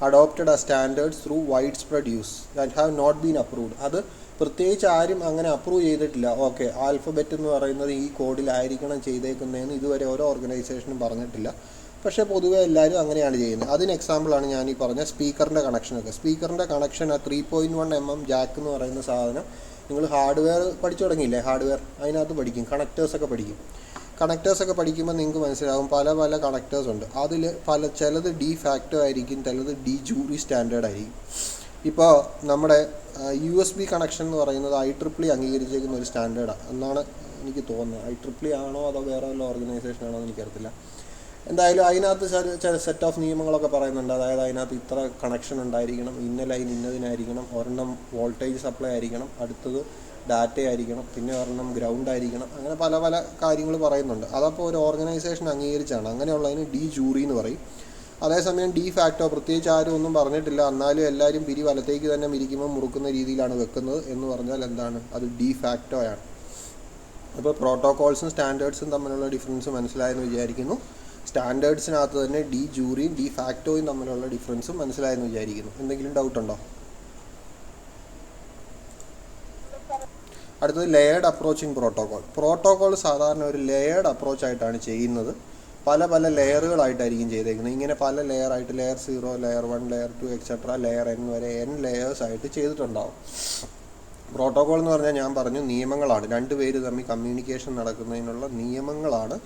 adopted ആ standards through widespread use that have not been approved. അത് പ്രത്യേകിച്ച് ആരും അങ്ങനെ അപ്രൂവ് ചെയ്തിട്ടില്ല. ഓക്കെ, ആൽഫബറ്റ് എന്ന് പറയുന്നത് ഈ കോഡിലായിരിക്കണം ചെയ്തേക്കുന്നതെന്ന് ഇതുവരെ ഓരോ ഓർഗനൈസേഷനും പറഞ്ഞിട്ടില്ല. പക്ഷേ പൊതുവെ എല്ലാവരും അങ്ങനെയാണ് ചെയ്യുന്നത്. അതിന് എക്സാമ്പിളാണ് ഞാൻ ഈ പറഞ്ഞ സ്പീക്കറിൻ്റെ കണക്ഷനൊക്കെ. സ്പീക്കറിൻ്റെ കണക്ഷൻ ആ 3.1 mm ജാക്ക് എന്ന് പറയുന്ന സാധനം നിങ്ങൾ ഹാർഡ്വെയർ പഠിച്ചു തുടങ്ങിയില്ലേ? ഹാർഡ്വെയർ അതിനകത്ത് പഠിക്കും, കണക്റ്റേഴ്സൊക്കെ പഠിക്കും. കണക്റ്റേഴ്സൊക്കെ പഠിക്കുമ്പോൾ നിങ്ങൾക്ക് മനസ്സിലാകും പല കണക്റ്റേഴ്സ് ഉണ്ട്. അതിൽ ചിലത് ഡി ഫാക്ടോ ആയിരിക്കും, ചിലത് ഡി ജൂറി സ്റ്റാൻഡേർഡ് ആയിരിക്കും. ഇപ്പോൾ നമ്മുടെ USB കണക്ഷൻ എന്ന് പറയുന്നത് IEEE അംഗീകരിച്ചേക്കുന്ന ഒരു സ്റ്റാൻഡേർഡാണ് എന്നാണ് എനിക്ക് തോന്നുന്നത്. IEEE ആണോ അതോ വേറെ വല്ല ഓർഗനൈസേഷനാണോ എന്ന് എനിക്കറിയത്തില്ല. എന്തായാലും അതിനകത്ത് ചില സെറ്റ് ഓഫ് നിയമങ്ങളൊക്കെ പറയുന്നുണ്ട്. അതായത് അതിനകത്ത് ഇത്ര കണക്ഷൻ ഉണ്ടായിരിക്കണം, ഇന്ന ലൈൻ ഇന്നതിനായിരിക്കണം, ഒരെണ്ണം വോൾട്ടേജ് സപ്ലൈ ആയിരിക്കണം, അടുത്തത് ഡാറ്റ ആയിരിക്കണം, പിന്നെ ഒരെണ്ണം ഗ്രൗണ്ട് ആയിരിക്കണം, അങ്ങനെ പല കാര്യങ്ങൾ പറയുന്നുണ്ട്. അതപ്പോൾ ഒരു ഓർഗനൈസേഷൻ അംഗീകരിച്ചാണ്. അങ്ങനെയുള്ളതിന് ഡി ജൂറി എന്ന് പറയും. അതേസമയം ഡി ഫാക്ടോ പ്രത്യേകിച്ച് ആരും ഒന്നും പറഞ്ഞിട്ടില്ല, എന്നാലും എല്ലാവരും പിരി വലത്തേക്ക് തന്നെ ഇരിക്കുമ്പോൾ മുറുക്കുന്ന രീതിയിലാണ് വെക്കുന്നത് എന്ന് പറഞ്ഞാൽ എന്താണ്? അത് ഡി ഫാക്ടോയാണ്. അപ്പോൾ പ്രോട്ടോകോൾസും സ്റ്റാൻഡേർഡ്സും തമ്മിലുള്ള ഡിഫറൻസ് മനസ്സിലായെന്ന് വിചാരിക്കുന്നു. സ്റ്റാൻഡേർഡ്സിനകത്ത് തന്നെ ഡി ജൂറിയും ഡി ഫാക്ടോയും തമ്മിലുള്ള ഡിഫറൻസും മനസ്സിലായെന്ന് വിചാരിക്കുന്നു. എന്തെങ്കിലും ഡൗട്ടുണ്ടോ? അടുത്തത് ലെയേർഡ് അപ്രോച്ചിങ് പ്രോട്ടോകോൾ. പ്രോട്ടോകോൾ സാധാരണ ഒരു ലെയേർഡ് അപ്രോച്ചായിട്ടാണ് ചെയ്യുന്നത്. പല ലെയറുകളായിട്ടായിരിക്കും ചെയ്തേക്കുന്നത്. ഇങ്ങനെ പല ലെയറായിട്ട് layer 0, layer 1, layer 2 etcetera layer N വരെ N ലെയേഴ്സായിട്ട് ചെയ്തിട്ടുണ്ടാവും. പ്രോട്ടോകോൾ എന്ന് പറഞ്ഞാൽ ഞാൻ പറഞ്ഞു നിയമങ്ങളാണ്. 2 പേര് തമ്മിൽ കമ്മ്യൂണിക്കേഷൻ നടക്കുന്നതിനുള്ള നിയമങ്ങളാണ്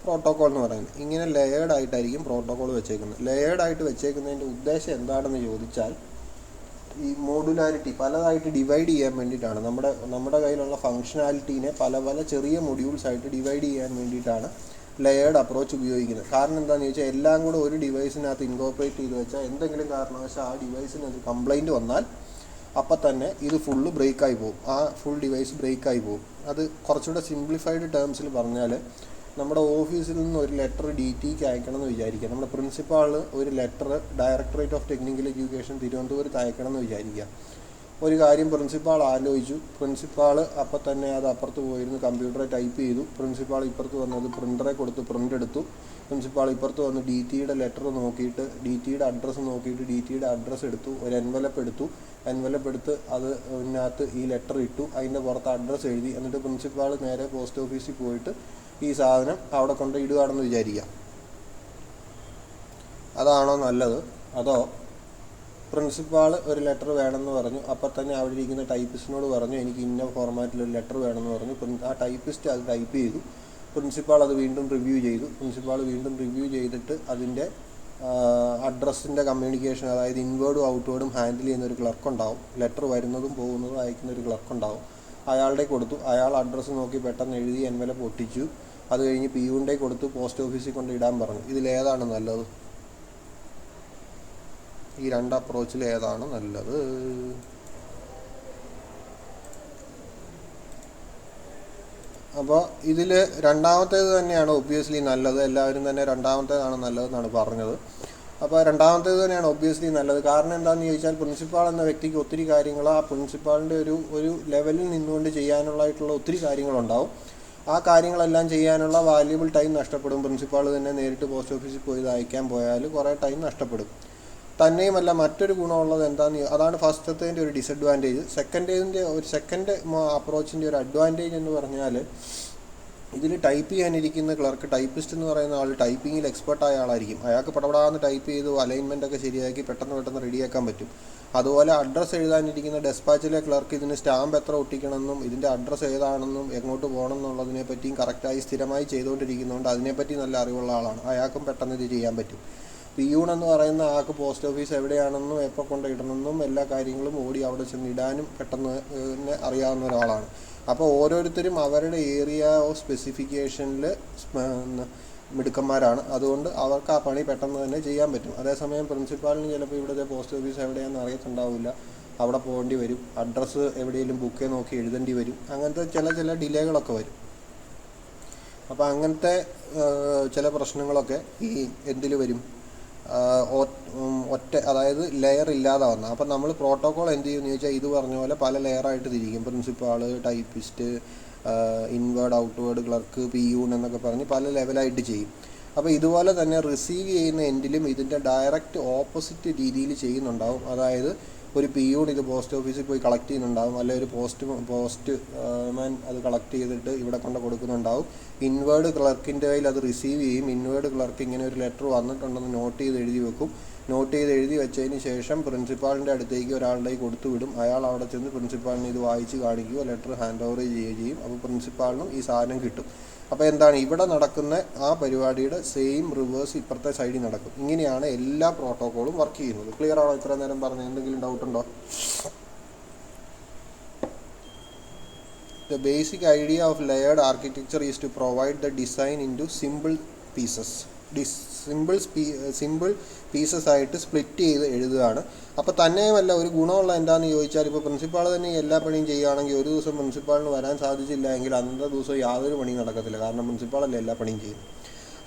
പ്രോട്ടോക്കോൾ എന്ന് പറയുന്നത്. ഇങ്ങനെ ലെയേർഡ് ആയിട്ടായിരിക്കും പ്രോട്ടോക്കോൾ വെച്ചേക്കുന്നത്. ലെയേർഡ് ആയിട്ട് വെച്ചേക്കുന്നതിൻ്റെ ഉദ്ദേശം എന്താണെന്ന് ചോദിച്ചാൽ, ഈ മോഡുലാരിറ്റി പലതായിട്ട് ഡിവൈഡ് ചെയ്യാൻ വേണ്ടിയിട്ടാണ്. നമ്മുടെ കയ്യിലുള്ള ഫങ്ഷനാലിറ്റീനെ പല പല ചെറിയ മൊഡ്യൂൾസ് ആയിട്ട് ഡിവൈഡ് ചെയ്യാൻ വേണ്ടിയിട്ടാണ് ലെയേർഡ് അപ്രോച്ച് ഉപയോഗിക്കുന്നത്. കാരണം എന്താണെന്ന് ചോദിച്ചാൽ, എല്ലാം കൂടെ ഒരു ഡിവൈസിനകത്ത് ഇൻകോർപ്പറേറ്റ് ചെയ്ത് വെച്ചാൽ എന്തെങ്കിലും കാരണവശാൽ ആ ഡിവൈസിന് ഒരു കംപ്ലൈൻറ്റ് വന്നാൽ അപ്പം തന്നെ ഇത് ഫുള്ള് ബ്രേക്കായി പോകും. ആ ഫുൾ ഡിവൈസ് ബ്രേക്കായി പോകും. അത് കുറച്ചുകൂടെ സിംപ്ലിഫൈഡ് ടേംസിൽ പറഞ്ഞാൽ, നമ്മുടെ ഓഫീസിൽ നിന്ന് ഒരു ലെറ്റർ DTക്ക് അയക്കണം എന്ന് വിചാരിക്കുക. നമ്മുടെ പ്രിൻസിപ്പാൾ ഒരു letter directorate of technical education തിരുവനന്തപുരത്ത് അയക്കണം എന്ന് വിചാരിക്കുക. ഒരു കാര്യം പ്രിൻസിപ്പാൾ ആലോചിച്ചു. പ്രിൻസിപ്പാൾ അപ്പം തന്നെ അത് അപ്പുറത്ത് പോയിരുന്നു കമ്പ്യൂട്ടറെ ടൈപ്പ് ചെയ്തു. പ്രിൻസിപ്പാൾ ഇപ്പുറത്ത് വന്നത് പ്രിൻ്ററെ കൊടുത്ത് പ്രിൻ്റ് എടുത്തു. പ്രിൻസിപ്പാൾ ഇപ്പുറത്ത് വന്ന് DTയുടെ ലെറ്റർ നോക്കിയിട്ട് DTയുടെ അഡ്രസ്സ് നോക്കിയിട്ട് DTയുടെ അഡ്രസ്സ് എടുത്തു. ഒരു എൻവലപ്പ് എടുത്തു. എൻവലപ്പ് എടുത്ത് അതിനകത്ത് ഈ ലെറ്റർ ഇട്ടു. അതിൻ്റെ പുറത്ത് അഡ്രസ്സ് എഴുതി. എന്നിട്ട് പ്രിൻസിപ്പാൾ നേരെ പോസ്റ്റ് ഓഫീസിൽ പോയിട്ട് ഈ സാധനം അവിടെ കൊണ്ട് ഇടുകയാണെന്ന് വിചാരിക്കാം. അതാണോ നല്ലത്? അതോ പ്രിൻസിപ്പാൾ ഒരു ലെറ്റർ വേണമെന്ന് പറഞ്ഞു, അപ്പം തന്നെ അവിടെ ഇരിക്കുന്ന ടൈപ്പിസ്റ്റിനോട് പറഞ്ഞു എനിക്ക് ഇന്ന ഫോർമാറ്റിലൊരു ലെറ്റർ വേണമെന്ന് പറഞ്ഞു. ആ ടൈപ്പിസ്റ്റ് അത് ടൈപ്പ് ചെയ്തു. പ്രിൻസിപ്പാൾ അത് വീണ്ടും റിവ്യൂ ചെയ്തു. പ്രിൻസിപ്പാൾ വീണ്ടും റിവ്യൂ ചെയ്തിട്ട് അതിൻ്റെ അഡ്രസ്സിൻ്റെ കമ്മ്യൂണിക്കേഷൻ, അതായത് ഇൻവേർഡും ഔട്ട്വേർഡും ഹാൻഡിൽ ചെയ്യുന്ന ഒരു ക്ലർക്കുണ്ടാവും. ലെറ്റർ വരുന്നതും പോകുന്നതും അയക്കുന്ന ഒരു ക്ലർക്കുണ്ടാവും. അയാളുടെ കൊടുത്തു. അയാൾ അഡ്രസ്സ് നോക്കി പെട്ടെന്ന് എഴുതി എൻവലപ്പ് ഒട്ടിച്ചു. അത് കഴിഞ്ഞ് PUൻ്റെ കൊടുത്തു പോസ്റ്റ് ഓഫീസിൽ കൊണ്ട് ഇടാൻ പറഞ്ഞു. ഇതിലേതാണ് നല്ലത്? ഈ രണ്ട് അപ്രോച്ചിൽ ഏതാണ് നല്ലത്? അപ്പോൾ ഇതിൽ രണ്ടാമത്തേത് തന്നെയാണ് ഒബ്വിയസ്ലി നല്ലത്. എല്ലാവരും തന്നെ രണ്ടാമത്തേതാണ് നല്ലതെന്നാണ് പറഞ്ഞത്. അപ്പോൾ രണ്ടാമത്തേത് തന്നെയാണ് ഒബ്വിയസ്ലി നല്ലത്. കാരണം എന്താണെന്ന് ചോദിച്ചാൽ, പ്രിൻസിപ്പാൾ എന്ന വ്യക്തിക്ക് ഒത്തിരി കാര്യങ്ങൾ ആ പ്രിൻസിപ്പാളിൻ്റെ ഒരു ലെവലിൽ നിന്നുകൊണ്ട് ചെയ്യാനുള്ളതായിട്ടുള്ള ഒത്തിരി കാര്യങ്ങളുണ്ടാവും. ആ കാര്യങ്ങളെല്ലാം ചെയ്യാനുള്ള വാല്യുബിൾ ടൈം നഷ്ടപ്പെടും. പ്രിൻസിപ്പാൾ തന്നെ നേരിട്ട് പോസ്റ്റ് ഓഫീസിൽ പോയി ഇത് അയക്കാൻ പോയാൽ കുറേ ടൈം നഷ്ടപ്പെടും. തന്നെയുമല്ല, മറ്റൊരു ഗുണമുള്ളത് എന്താണെന്ന്, അതാണ് ഫസ്റ്റത്തേൻ്റെ ഒരു ഡിസഡ്വാൻറ്റേജ്. സെക്കൻഡ് അപ്രോച്ചിൻ്റെ ഒരു അഡ്വാൻറ്റേജ് എന്ന് പറഞ്ഞാൽ, ഇതിൽ ടൈപ്പ് ചെയ്യാനിരിക്കുന്ന ക്ലർക്ക്, ടൈപ്പിസ്റ്റ് എന്ന് പറയുന്ന ആൾ ടൈപ്പിങ്ങിൽ എക്സ്പെർട്ടായ ആളായിരിക്കും. അയാൾക്ക് പടപടാന്ന് ടൈപ്പ് ചെയ്ത് അലൈൻമെൻറ്റൊക്കെ ശരിയാക്കി പെട്ടെന്ന് റെഡിയാക്കാൻ പറ്റും. അതുപോലെ അഡ്രസ്സ് എഴുതാനിരിക്കുന്ന ഡെസ്പാച്ചിലെ ക്ലർക്ക് ഇതിന് സ്റ്റാമ്പ് എത്ര ഒട്ടിക്കണമെന്നും ഇതിൻ്റെ അഡ്രസ്സ് ഏതാണെന്നും എങ്ങോട്ട് പോകണം എന്നുള്ളതിനെ പറ്റിയും കറക്റ്റായി സ്ഥിരമായി ചെയ്തുകൊണ്ടിരിക്കുന്നതുകൊണ്ട് അതിനെപ്പറ്റി നല്ല അറിവുള്ള ആളാണ്. അയാൾക്കും പെട്ടെന്ന് ഇത് ചെയ്യാൻ പറ്റും. PUN എന്ന് പറയുന്ന ആൾക്ക് പോസ്റ്റ് ഓഫീസ് എവിടെയാണെന്നും എപ്പോൾ കൊണ്ട് ഇടണമെന്നും എല്ലാ കാര്യങ്ങളും ഓടി അവിടെ ചെന്ന് ഇടാനും പെട്ടെന്ന് അറിയാവുന്ന ഒരാളാണ്. അപ്പോൾ ഓരോരുത്തരും അവരുടെ ഏരിയ ഓഫ് സ്പെസിഫിക്കേഷനിൽ മിടുക്കന്മാരാണ്. അതുകൊണ്ട് അവർക്ക് ആ പണി പെട്ടെന്ന് തന്നെ ചെയ്യാൻ പറ്റും. അതേസമയം പ്രിൻസിപ്പാളിന് ചിലപ്പോൾ ഇവിടുത്തെ പോസ്റ്റ് ഓഫീസ് എവിടെയാണെന്ന് അറിയത്തുണ്ടാവില്ല. അവിടെ പോകേണ്ടി വരും. അഡ്രസ്സ് എവിടെയെങ്കിലും ബുക്കേ നോക്കി എഴുതേണ്ടി വരും. അങ്ങനത്തെ ചില ഡിലേകളൊക്കെ വരും. അപ്പോൾ അങ്ങനത്തെ ചില പ്രശ്നങ്ങളൊക്കെ ഈ എന്തിൽ വരും, അതായത് ലെയർ ഇല്ലാതെ വന്ന. അപ്പം നമ്മൾ പ്രോട്ടോക്കോൾ എന്ത് ചെയ്യുമെന്ന് ചോദിച്ചാൽ, ഇത് പറഞ്ഞ പോലെ പല ലെയറായിട്ട് തിരിക്കും. Principal, typist, inward, outward, clerk, PUN എന്നൊക്കെ പറഞ്ഞ് പല ലെവലായിട്ട് ചെയ്യും. അപ്പോൾ ഇതുപോലെ തന്നെ റിസീവ് ചെയ്യുന്ന എൻഡിലും ഇതിൻ്റെ ഡയറക്റ്റ് ഓപ്പോസിറ്റ് രീതിയിൽ ചെയ്യുന്നുണ്ടാവും. അതായത് ഒരു PUN ഇത് പോസ്റ്റ് ഓഫീസിൽ പോയി കളക്ട് ചെയ്യുന്നുണ്ടാവും, അല്ലെങ്കിൽ ഒരു പോസ്റ്റ്മാൻ അത് കളക്ട് ചെയ്തിട്ട് ഇവിടെ കൊണ്ട് കൊടുക്കുന്നുണ്ടാവും. ഇൻവേർഡ് ക്ലർക്കിൻ്റെ കയ്യിൽ അത് റിസീവ് ചെയ്യും. ഇൻവേർഡ് ക്ലർക്ക് ഇങ്ങനെ ഒരു ലെറ്റർ വന്നിട്ടുണ്ടെന്ന് നോട്ട് ചെയ്ത് എഴുതി വെക്കും. നോട്ട് ചെയ്ത് എഴുതി വെച്ചതിന് ശേഷം പ്രിൻസിപ്പാളിൻ്റെ അടുത്തേക്ക് ഒരാളുടെ കൊടുത്തു വിടും. അയാൾ അവിടെ ചെന്ന് പ്രിൻസിപ്പാളിന് ഇത് വായിച്ച് കാണിക്കുകയോ ലെറ്റർ ഹാൻഡ് ഓവർ ചെയ്യുകയോ ചെയ്യും. അപ്പോൾ പ്രിൻസിപ്പാളിനും ഈ സാധനം കിട്ടും. അപ്പോൾ എന്താണ് ഇവിടെ നടക്കുന്ന ആ പരിപാടിയുടെ സെയിം റിവേഴ്സ് ഇപ്പുറത്തെ സൈഡിൽ നടക്കും. ഇങ്ങനെയാണ് എല്ലാ പ്രോട്ടോക്കോളും വർക്ക് ചെയ്യുന്നത്. ക്ലിയർ ആണോ? ഇത്ര നേരം പറഞ്ഞത് എന്തെങ്കിലും ഡൗട്ട് ഉണ്ടോ? The basic idea of layered architecture is to provide the design into simple pieces. Simple pieces ആയിട്ട് സ്പ്ലിറ്റ് ചെയ്ത് എഴുതുകയാണ്. അപ്പോൾ തന്നെയുമല്ല, ഒരു ഗുണമുള്ള എന്താണെന്ന് ചോദിച്ചാൽ, ഇപ്പോൾ പ്രിൻസിപ്പാൾ തന്നെ എല്ലാ പണിയും ചെയ്യുകയാണെങ്കിൽ ഒരു ദിവസം പ്രിൻസിപ്പാളിന് വരാൻ സാധിച്ചില്ല എങ്കിൽ അന്നത്തെ ദിവസം യാതൊരു പണിയും നടക്കത്തില്ല. കാരണം പ്രിൻസിപ്പാളല്ലേ എല്ലാ പണിയും ചെയ്യുന്നത്.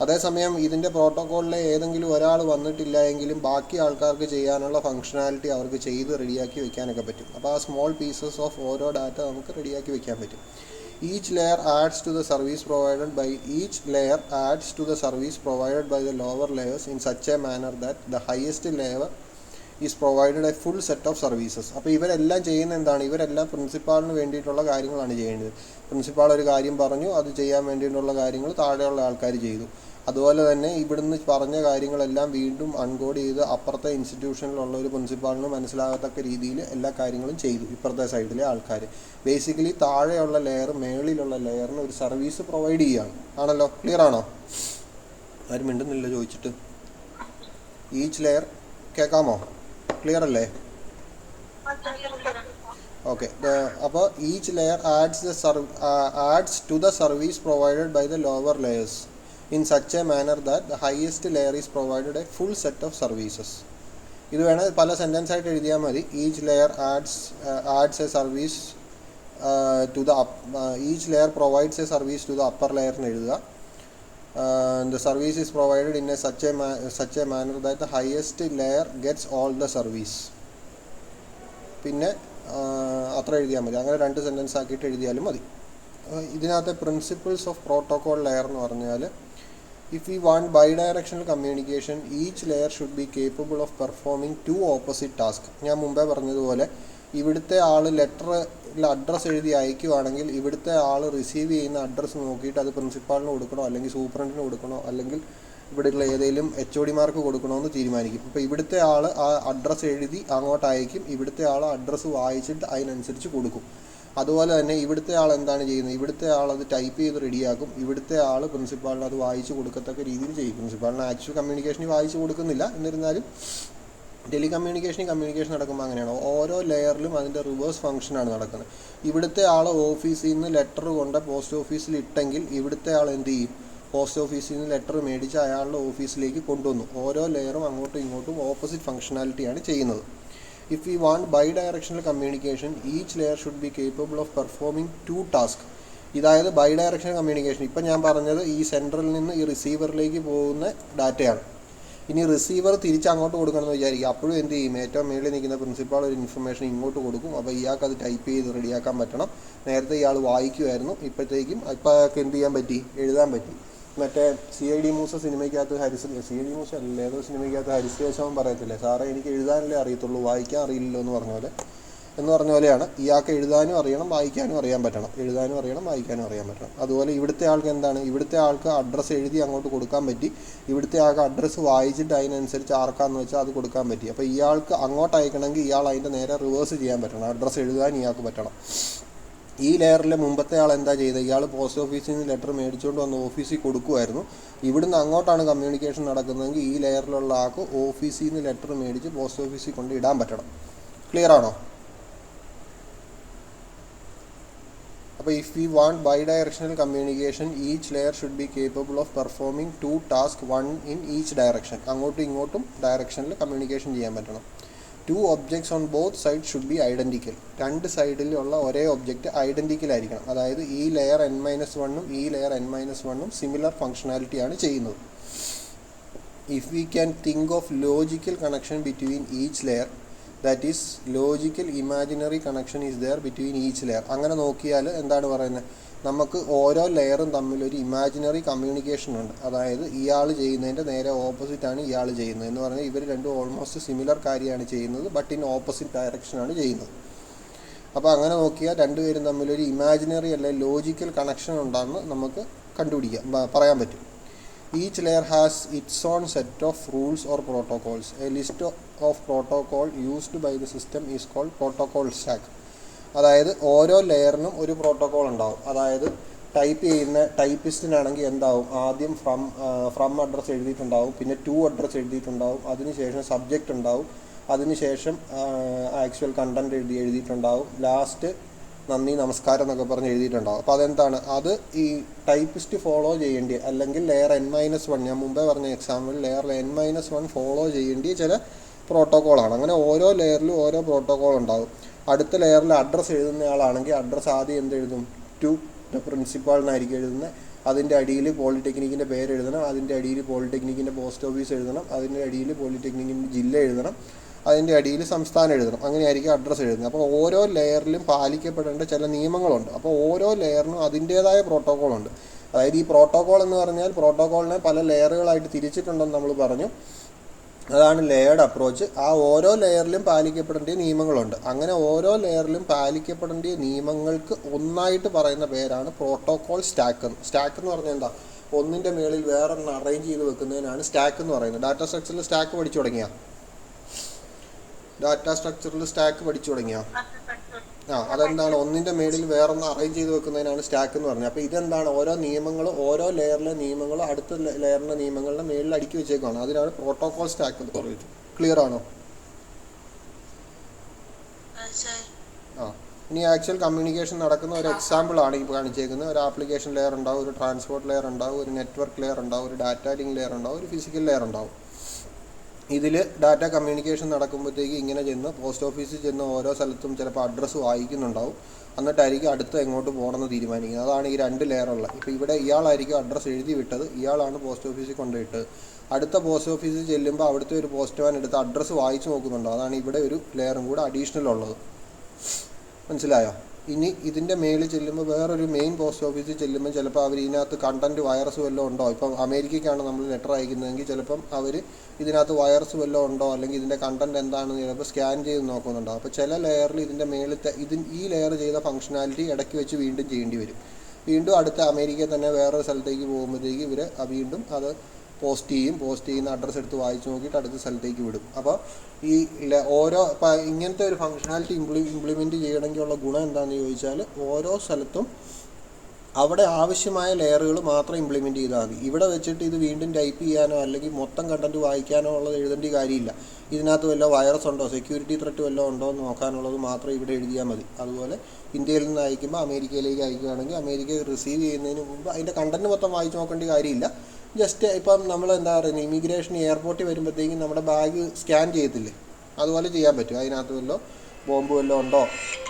അതേസമയം ഇതിൻ്റെ പ്രോട്ടോക്കോളിലെ ഏതെങ്കിലും ഒരാൾ വന്നിട്ടില്ല എങ്കിലും ബാക്കി ആൾക്കാർക്ക് ചെയ്യാനുള്ള ഫങ്ഷനാലിറ്റി അവർക്ക് ചെയ്ത് റെഡിയാക്കി വെക്കാനൊക്കെ പറ്റും. അപ്പോൾ ആ സ്മോൾ പീസസ് ഓഫ് ഓരോ ഡാറ്റ നമുക്ക് റെഡിയാക്കി വെക്കാൻ പറ്റും. Each layer adds to the service provided by the lower layers in such a manner that the highest layer is provided a full set of services. അപ്പോൾ ഇവരെല്ലാം ചെയ്യുന്ന എന്താണ്? ഇവരെല്ലാം പ്രിൻസിപ്പാളിന് വേണ്ടിയിട്ടുള്ള കാര്യങ്ങളാണ് ചെയ്യേണ്ടത്. പ്രിൻസിപ്പാൾ ഒരു കാര്യം പറഞ്ഞു, അത് ചെയ്യാൻ വേണ്ടിയിട്ടുള്ള കാര്യങ്ങൾ താഴെയുള്ള ആൾക്കാർ ചെയ്തു. അതുപോലെ തന്നെ ഇവിടുന്ന് പറഞ്ഞ കാര്യങ്ങളെല്ലാം വീണ്ടും അൺകോഡ് ചെയ്ത് അപ്പുറത്തെ ഇൻസ്റ്റിറ്റ്യൂഷനിലുള്ള ഒരു പ്രിൻസിപ്പാളിന് മനസ്സിലാകത്തക്ക രീതിയിൽ എല്ലാ കാര്യങ്ങളും ചെയ്തു ഇപ്പുറത്തെ സൈഡിലെ ആൾക്കാർ. ബേസിക്കലി താഴെയുള്ള ലെയർ മേളിലുള്ള ലെയറിന് ഒരു സർവീസ് പ്രൊവൈഡ് ചെയ്യുകയാണ്. ആണല്ലോ? ക്ലിയർ ആണോ? ആരും മിണ്ടുന്നില്ല ചോദിച്ചിട്ട്. ഈച്ച് ലെയർ കേൾക്കാമോ? ക്ലിയർ അല്ലേ? ഓക്കെ. അപ്പോൾ each layer adds to the service provided by the lower layers in such a manner that the highest layer is provided a full set of services. ഇത് വേണേൽ പല സെൻറ്റൻസ് ആയിട്ട് എഴുതിയാൽ മതി. Each layer adds a service to the each layer provides a service to the upper layer എന്ന് എഴുതുക. The service is provided in such a manner that the highest layer gets all the service. പിന്നെ അത്ര എഴുതിയാൽ മതി. അങ്ങനെ 2 sentence ആക്കിയിട്ട് എഴുതിയാലും മതി. ഇതിനകത്തെ പ്രിൻസിപ്പിൾസ് ഓഫ് പ്രോട്ടോകോൾ ലെയർ എന്ന് പറഞ്ഞാൽ, if we want bidirectional communication each layer should be capable of performing 2 opposite task. ഞാൻ മുമ്പേ പറഞ്ഞതുപോലെ ഇവിടുത്തെ ആൾ ലെറ്ററിൽ അഡ്രസ്സ് എഴുതി അയക്കുകയാണെങ്കിൽ ഇവിടുത്തെ ആൾ റിസീവ് ചെയ്യുന്ന അഡ്രസ്സ് നോക്കിയിട്ട് അത് പ്രിൻസിപ്പാളിന് കൊടുക്കണോ അല്ലെങ്കിൽ സൂപ്രണ്ടിന് കൊടുക്കണോ അല്ലെങ്കിൽ ഇവിടെയുള്ള ഏതെങ്കിലും HOD മാർക്ക് കൊടുക്കണോ എന്ന് തീരുമാനിക്കും. അപ്പോൾ ഇവിടുത്തെ ആൾ ആ അഡ്രസ്സ് എഴുതി അങ്ങോട്ട് അയക്കും, ഇവിടുത്തെ ആൾ അഡ്രസ്സ് വായിച്ചിട്ട് അതിനനുസരിച്ച് കൊടുക്കും. അതുപോലെ തന്നെ ഇവിടുത്തെ ആൾ എന്താണ് ചെയ്യുന്നത്, ഇവിടുത്തെ ആൾ അത് ടൈപ്പ് ചെയ്ത് റെഡിയാക്കും, ഇവിടുത്തെ ആൾ പ്രിൻസിപ്പാളിന് അത് വായിച്ച് കൊടുക്കത്തക്ക രീതിയിൽ ചെയ്യും. പ്രിൻസിപ്പാളിന് ആക്ച്വൽ കമ്മ്യൂണിക്കേഷനിൽ വായിച്ച് കൊടുക്കുന്നില്ല, എന്നിരുന്നാലും കമ്മ്യൂണിക്കേഷൻ നടക്കുമ്പോൾ അങ്ങനെയാണ്. ഓരോ ലെയറിലും അതിൻ്റെ റിവേഴ്സ് ഫംഗ്ഷനാണ് നടക്കുന്നത്. ഇവിടുത്തെ ആൾ ഓഫീസിൽ നിന്ന് ലെറ്റർ കൊണ്ട് പോസ്റ്റ് ഓഫീസിൽ ഇട്ടെങ്കിൽ ഇവിടുത്തെ ആൾ എന്ത് ചെയ്യും, പോസ്റ്റ് ഓഫീസിൽ നിന്ന് ലെറ്റർ മേടിച്ച് അയാളുടെ ഓഫീസിലേക്ക് കൊണ്ടുവന്നു. ഓരോ ലെയറും അങ്ങോട്ടും ഇങ്ങോട്ടും ഓപ്പോസിറ്റ് ഫംഗ്ഷനാലിറ്റിയാണ് ചെയ്യുന്നത്. If we want bidirectional communication each layer should be capable of performing 2 task. ഇതായത് ബൈ ഡയറക്ഷണൽ കമ്മ്യൂണിക്കേഷൻ. ഇപ്പം ഞാൻ പറഞ്ഞത് ഈ സെൻട്രലിൽ നിന്ന് ഈ റിസീവറിലേക്ക് പോകുന്ന ഡാറ്റയാണ്. ഇനി റിസീവർ തിരിച്ച് അങ്ങോട്ട് കൊടുക്കണമെന്ന് വിചാരിക്കുക. അപ്പോഴും എന്ത് ചെയ്യും, ഏറ്റവും മേളിൽ നിൽക്കുന്ന പ്രിൻസിപ്പാൾ ഒരു ഇൻഫർമേഷൻ ഇങ്ങോട്ട് കൊടുക്കും. അപ്പോൾ ഇയാൾക്ക് അത് ടൈപ്പ് ചെയ്ത് റെഡിയാക്കാൻ പറ്റണം. നേരത്തെ ഇയാൾ വായിക്കുമായിരുന്നു, ഇപ്പോഴത്തേക്കും ഇപ്പോൾ അയാൾക്ക് എന്ത് ചെയ്യാൻ പറ്റി, എഴുതാൻ പറ്റി. മറ്റേ CID മൂസ സിനിമയ്ക്കകത്ത് CID മൂസ അല്ല ഏതോ സിനിമയ്ക്കകത്ത് ഹരിശേഷവും പറയത്തില്ലേ, സാറേ എനിക്ക് എഴുതാനല്ലേ അറിയത്തുള്ളൂ വായിക്കാൻ അറിയില്ലല്ലോ എന്ന് പറഞ്ഞ പോലെയാണ്. ഇയാൾക്ക് എഴുതാനും അറിയണം വായിക്കാനും അറിയാൻ പറ്റണം, എഴുതാനും അറിയണം വായിക്കാനും അറിയാൻ പറ്റണം. അതുപോലെ ഇവിടുത്തെ ആൾക്ക് എന്താണ്, ഇവിടുത്തെ ആൾക്ക് അഡ്രസ്സ് എഴുതി അങ്ങോട്ട് കൊടുക്കാൻ പറ്റി, ഇവിടുത്തെ ആൾക്ക് അഡ്രസ്സ് വായിച്ചിട്ട് അതിനനുസരിച്ച് ആർക്കാന്ന് വെച്ചാൽ അത് കൊടുക്കാൻ പറ്റി. അപ്പോൾ ഇയാൾക്ക് അങ്ങോട്ട് അയക്കണമെങ്കിൽ ഇയാൾ അതിൻ്റെ നേരെ റിവേഴ്സ് ചെയ്യാൻ പറ്റണം, അഡ്രസ്സ് എഴുതാൻ ഇയാൾക്ക് പറ്റണം. ഈ ലെയറിലെ മുമ്പത്തെ ആൾ എന്താ ചെയ്തത്, ഇയാൾ പോസ്റ്റ് ഓഫീസിൽ നിന്ന് ലെറ്റർ മേടിച്ചുകൊണ്ട് വന്ന് ഓഫീസിൽ കൊടുക്കുമായിരുന്നു. ഇവിടുന്ന് അങ്ങോട്ടാണ് കമ്മ്യൂണിക്കേഷൻ നടക്കുന്നതെങ്കിൽ ഈ ലെയറിലുള്ള ആൾക്ക് ഓഫീസിൽ നിന്ന് ലെറ്റർ മേടിച്ച് പോസ്റ്റ് ഓഫീസിൽ കൊണ്ട് ഇടാൻ പറ്റണം. ക്ലിയർ ആണോ? അപ്പോൾ if we want bidirectional communication each layer should be capable of performing 2 task 1 in each direction. അങ്ങോട്ടും ഇങ്ങോട്ടും ഡയറക്ഷനിൽ കമ്മ്യൂണിക്കേഷൻ ചെയ്യാൻ പറ്റണം. 2 objects on both side should be identical. 2 സൈഡിലുള്ള ഒരേ ഒബ്ജക്റ്റ് ഐഡൻറ്റിക്കൽ ആയിരിക്കണം. അതായത് ഈ ലെയർ n-1ഉം ഈ ലെയർ n-1ഉം സിമിലർ ഫങ്ഷനാലിറ്റിയാണ് ചെയ്യുന്നത്. If we can think of logical connection between each layer, that is logical imaginary connection is there between each layer. അങ്ങനെ നോക്കിയാൽ എന്താണ് പറയുന്നത്, നമുക്ക് ഓരോ ലെയറും തമ്മിലൊരു ഇമാജിനറി കമ്മ്യൂണിക്കേഷൻ ഉണ്ട്. അതായത് ഇയാൾ ചെയ്യുന്നതിൻ്റെ നേരെ ഓപ്പോസിറ്റാണ് ഇയാൾ ചെയ്യുന്നത് എന്ന് പറഞ്ഞാൽ ഇവർ രണ്ടും ഓൾമോസ്റ്റ് സിമിലർ കാര്യമാണ് ചെയ്യുന്നത്, ബട്ട് ഇൻ ഓപ്പോസിറ്റ് ഡയറക്ഷനാണ് ചെയ്യുന്നത്. അപ്പോൾ അങ്ങനെ നോക്കിയാൽ രണ്ടുപേരും തമ്മിലൊരു ഇമാജിനറി അല്ലെ ലോജിക്കൽ കണക്ഷൻ ഉണ്ടെന്ന് നമുക്ക് പറയാൻ പറ്റും. Each layer has its own set of rules or protocols. A list of protocol used by the system is called protocol stack. അതായത് ഓരോ ലെയറിനും ഒരു പ്രോട്ടോക്കോൾ ഉണ്ടാവും. അതായത് ടൈപ്പ് ചെയ്യുന്ന ടൈപ്പിസ്റ്റിനാണെങ്കിൽ എന്താവും, ആദ്യം ഫ്രം അഡ്രസ്സ് എഴുതിയിട്ടുണ്ടാവും, പിന്നെ ടു അഡ്രസ്സ് എഴുതിയിട്ടുണ്ടാവും, അതിനുശേഷം സബ്ജക്റ്റ് ഉണ്ടാവും, അതിനുശേഷം ആക്ച്വൽ കണ്ടൻറ് എഴുതിയിട്ടുണ്ടാവും, ലാസ്റ്റ് നന്ദി നമസ്കാരം എന്നൊക്കെ പറഞ്ഞ് എഴുതിയിട്ടുണ്ടാവും. അപ്പോൾ അതെന്താണ്, അത് ഈ ടൈപ്പിസ്റ്റ് ഫോളോ ചെയ്യേണ്ടി, അല്ലെങ്കിൽ ലെയർ n-1, ഞാൻ മുമ്പേ പറഞ്ഞ എക്സാമ്പിൾ ലെയർ n-1 ഫോളോ ചെയ്യേണ്ടിയ ചില പ്രോട്ടോക്കോളാണ്. അങ്ങനെ ഓരോ ലെയറിലും ഓരോ പ്രോട്ടോക്കോൾ ഉണ്ടാകും. അടുത്ത ലെയറിൽ അഡ്രസ്സ് എഴുതുന്നയാളാണെങ്കിൽ അഡ്രസ്സ് ആദ്യം എന്തെഴുതും, ടു ദ പ്രിൻസിപ്പാളിനായിരിക്കും എഴുതുന്നത്. അതിൻ്റെ അടിയിൽ പോളിടെക്നിക്കിൻ്റെ പേര് എഴുതണം, അതിൻ്റെ അടിയിൽ പോളിടെക്നിക്കിൻ്റെ പോസ്റ്റ് ഓഫീസ് എഴുതണം, അതിൻ്റെ അടിയിൽ പോളിടെക്നിക്കിൻ്റെ ജില്ല എഴുതണം, അതിൻ്റെ അടിയിൽ സംസ്ഥാനം എഴുതണം. അങ്ങനെയായിരിക്കും അഡ്രസ്സ് എഴുതുന്നത്. അപ്പോൾ ഓരോ ലെയറിലും പാലിക്കപ്പെടേണ്ട ചില നിയമങ്ങളുണ്ട്. അപ്പോൾ ഓരോ ലെയറിനും അതിൻ്റേതായ പ്രോട്ടോക്കോളുണ്ട്. അതായത് ഈ പ്രോട്ടോക്കോൾ എന്ന് പറഞ്ഞാൽ പ്രോട്ടോക്കോളിനെ പല ലെയറുകളായിട്ട് തിരിച്ചിട്ടുണ്ടെന്ന് നമ്മൾ പറഞ്ഞു. അതാണ് ലെയർഡ് അപ്രോച്ച്. ആ ഓരോ ലെയറിലും പാലിക്കപ്പെടേണ്ട നിയമങ്ങളുണ്ട്. അങ്ങനെ ഓരോ ലെയറിലും പാലിക്കപ്പെടേണ്ട നിയമങ്ങൾക്ക് ഒന്നായിട്ട് പറയുന്ന പേരാണ് പ്രോട്ടോക്കോൾ സ്റ്റാക്ക്. സ്റ്റാക്ക് എന്ന് പറഞ്ഞാൽ എന്താ, ഒന്നിൻ്റെ മേളിൽ വേറൊന്ന് അറേഞ്ച് ചെയ്ത് വെക്കുന്നതിനാണ് സ്റ്റാക്ക് എന്ന് പറയുന്നത്. ഡാറ്റ സ്ട്രക്ചറിൽ സ്റ്റാക്ക് പഠിച്ചു തുടങ്ങിയ അതെന്താണ്, ഒന്നിൻ്റെ മേളിൽ വേറൊന്ന് അറേഞ്ച് ചെയ്ത് വെക്കുന്നതിനാണ് സ്റ്റാക്ക് എന്ന് പറഞ്ഞത്. അപ്പോൾ ഇതെന്താണ്, ഓരോ നിയമങ്ങളും ഓരോ ലെയറിലെ നിയമങ്ങളും അടുത്ത ലെയറിലെ നിയമങ്ങളുടെ മേളിൽ അടുക്കി വെച്ചേക്കാണ്. അതിനാണ് പ്രോട്ടോകോൾ സ്റ്റാക്ക് എന്ന് പറയുന്നത്. ക്ലിയർ ആണോ? ഇനി ആക്ച്വൽ കമ്മ്യൂണിക്കേഷൻ നടക്കുന്ന ഒരു എക്സാമ്പിളാണ് ഈ കാണിച്ചേക്കുന്നത്. ഒരു ആപ്ലിക്കേഷൻ ലെയർ ഉണ്ടാവും, ഒരു ട്രാൻസ്പോർട്ട് ലെയർ ഉണ്ടാവും, ഒരു നെറ്റ്വർക്ക് ലെയർ ഉണ്ടാവും, ഒരു ഡാറ്റ ലിങ്ക് ലെയർ ഉണ്ടാവും, ഒരു ഫിസിക്കൽ ലെയർ ഉണ്ടാവും. ഇതിൽ ഡാറ്റ കമ്മ്യൂണിക്കേഷൻ നടക്കുമ്പോഴത്തേക്ക് ഇങ്ങനെ ചെന്ന് പോസ്റ്റ് ഓഫീസിൽ ചെന്ന് ഓരോ സ്ഥലത്തും ചിലപ്പോൾ അഡ്രസ്സ് വായിക്കുന്നുണ്ടാവും. എന്നിട്ടായിരിക്കും അടുത്ത് എങ്ങോട്ട് പോകണമെന്ന് തീരുമാനിക്കുന്നത്. അതാണ് ഈ 2 ലെയറുള്ളത്. ഇപ്പോൾ ഇവിടെ ഇയാളായിരിക്കും അഡ്രസ്സ് എഴുതി വിട്ടത്, ഇയാളാണ് പോസ്റ്റ് ഓഫീസിൽ കൊണ്ടുപോയിട്ട് അടുത്ത പോസ്റ്റ് ഓഫീസിൽ ചെല്ലുമ്പോൾ അവിടുത്തെ ഒരു പോസ്റ്റ്മാൻ എടുത്ത് അഡ്രസ്സ് വായിച്ച് നോക്കുന്നുണ്ടോ. അതാണ് ഇവിടെ ഒരു ലെയറും കൂടെ അഡീഷണൽ ഉള്ളത്. മനസ്സിലായോ? ഇനി ഇതിൻ്റെ മേളിൽ ചെല്ലുമ്പോൾ വേറൊരു മെയിൻ പോസ്റ്റ് ഓഫീസിൽ ചെല്ലുമ്പോൾ ചിലപ്പോൾ അവർ ഇതിനകത്ത് കണ്ടൻറ്റ് വൈറസ് വല്ലതും ഉണ്ടോ. ഇപ്പം അമേരിക്കയ്ക്കാണ് നമ്മൾ ലെറ്റർ അയക്കുന്നതെങ്കിൽ ചിലപ്പം അവർ ഇതിനകത്ത് വൈറസ് വല്ലതും ഉണ്ടോ അല്ലെങ്കിൽ ഇതിൻ്റെ കണ്ടൻറ്റ് എന്താണെന്ന് ചിലപ്പോൾ സ്കാൻ ചെയ്ത് നോക്കുന്നുണ്ടോ. അപ്പോൾ ചില ലെയറിൽ ഇതിൻ്റെ മേളിലത്തെ ഈ ലെയർ ചെയ്ത ഫംഗ്ഷനാലിറ്റി ഇടയ്ക്ക് വെച്ച് വീണ്ടും ചെയ്യേണ്ടി വരും. വീണ്ടും അടുത്ത അമേരിക്കയിൽ തന്നെ വേറൊരു സ്ഥലത്തേക്ക് പോകുമ്പോഴത്തേക്ക് ഇവർ വീണ്ടും അത് പോസ്റ്റ് ചെയ്യുന്ന അഡ്രസ്സ് എടുത്ത് വായിച്ച് നോക്കിയിട്ട് അടുത്ത സ്ഥലത്തേക്ക് വിടും. അപ്പോൾ ഈ ഓരോ ഇങ്ങനത്തെ ഒരു ഫംഗ്ഷനാലിറ്റി ഇംപ്ലിമെൻറ്റ് ചെയ്യണമെങ്കിലുള്ള ഗുണം എന്താണെന്ന് ചോദിച്ചാൽ ഓരോ സ്ഥലത്തും അവിടെ ആവശ്യമായ ലെയറുകൾ മാത്രം ഇംപ്ലിമെൻറ്റ് ചെയ്താൽ മതി. ഇവിടെ വെച്ചിട്ട് ഇത് വീണ്ടും ടൈപ്പ് ചെയ്യാനോ അല്ലെങ്കിൽ മൊത്തം കണ്ടൻറ്റ് വായിക്കാനോ ഉള്ളത് എഴുതേണ്ട കാര്യമില്ല. ഇതിനകത്ത് വല്ല വൈറസ് ഉണ്ടോ, സെക്യൂരിറ്റി ത്രെറ്റ് വല്ലതും ഉണ്ടോ എന്ന് നോക്കാനുള്ളത് മാത്രം ഇവിടെ എഴുതിയാൽ മതി. അതുപോലെ ഇന്ത്യയിൽ നിന്ന് അയക്കുമ്പോൾ അമേരിക്കയിലേക്ക് അയക്കുകയാണെങ്കിൽ അമേരിക്ക റിസീവ് ചെയ്യുന്നതിന് മുമ്പ് അതിൻ്റെ കണ്ടൻറ്റ് മൊത്തം വായിച്ച് നോക്കേണ്ട കാര്യമില്ല. ജസ്റ്റ് ഇപ്പം നമ്മൾ എന്താ പറയുന്നത്, ഇമിഗ്രേഷൻ എയർപോർട്ടിൽ വരുമ്പോഴത്തേക്കും നമ്മുടെ ബാഗ് സ്കാൻ ചെയ്യത്തില്ലേ, അതുപോലെ ചെയ്യാൻ പറ്റും. അതിനകത്ത് വല്ലതും ബോംബ് വല്ലതും ഉണ്ടോ,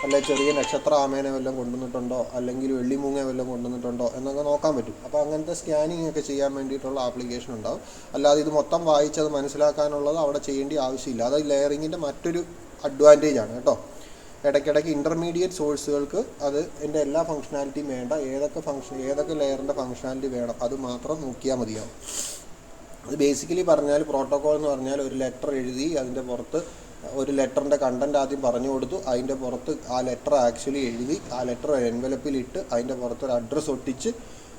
അല്ലെങ്കിൽ ചെറിയ നക്ഷത്ര ആമേനെ വല്ലതും കൊണ്ടുവന്നിട്ടുണ്ടോ, അല്ലെങ്കിൽ വെള്ളിമൂങ്ങ വല്ലതും കൊണ്ടുവന്നിട്ടുണ്ടോ എന്നൊക്കെ നോക്കാൻ പറ്റും. അപ്പോൾ അങ്ങനത്തെ സ്കാനിങ് ഒക്കെ ചെയ്യാൻ വേണ്ടിയിട്ടുള്ള ആപ്ലിക്കേഷൻ ഉണ്ടാവും. അല്ലാതെ ഇത് മൊത്തം വായിച്ചത് മനസ്സിലാക്കാനുള്ളത് അവിടെ ചെയ്യേണ്ട ആവശ്യമില്ല. അത് ലെയറിങ്ങിൻ്റെ മറ്റൊരു അഡ്വാൻറ്റേജ് ആണ് കേട്ടോ. ഇടയ്ക്കിടയ്ക്ക് ഇൻ്റർമീഡിയറ്റ് സോഴ്സുകൾക്ക് എൻ്റെ എല്ലാ ഫംഗ്ഷനാലിറ്റിയും വേണ്ട, ഏതൊക്കെ ലെയറിൻ്റെ ഫംഗ്ഷനാലിറ്റി വേണം അത് മാത്രം നോക്കിയാൽ മതിയാവും. അത് ബേസിക്കലി പറഞ്ഞാൽ പ്രോട്ടോകോൾ എന്ന് പറഞ്ഞാൽ ഒരു ലെറ്റർ എഴുതി അതിൻ്റെ പുറത്ത് ഒരു ലെറ്ററിൻ്റെ കണ്ടൻറ്റ് ആദ്യം പറഞ്ഞു കൊടുത്തു, അതിൻ്റെ പുറത്ത് ആ ലെറ്റർ ആക്ച്വലി എഴുതി ആ ലെറ്റർ എൻവലപ്പിലിട്ട് അതിൻ്റെ പുറത്ത് ഒരു അഡ്രസ്സ് ഒട്ടിച്ച്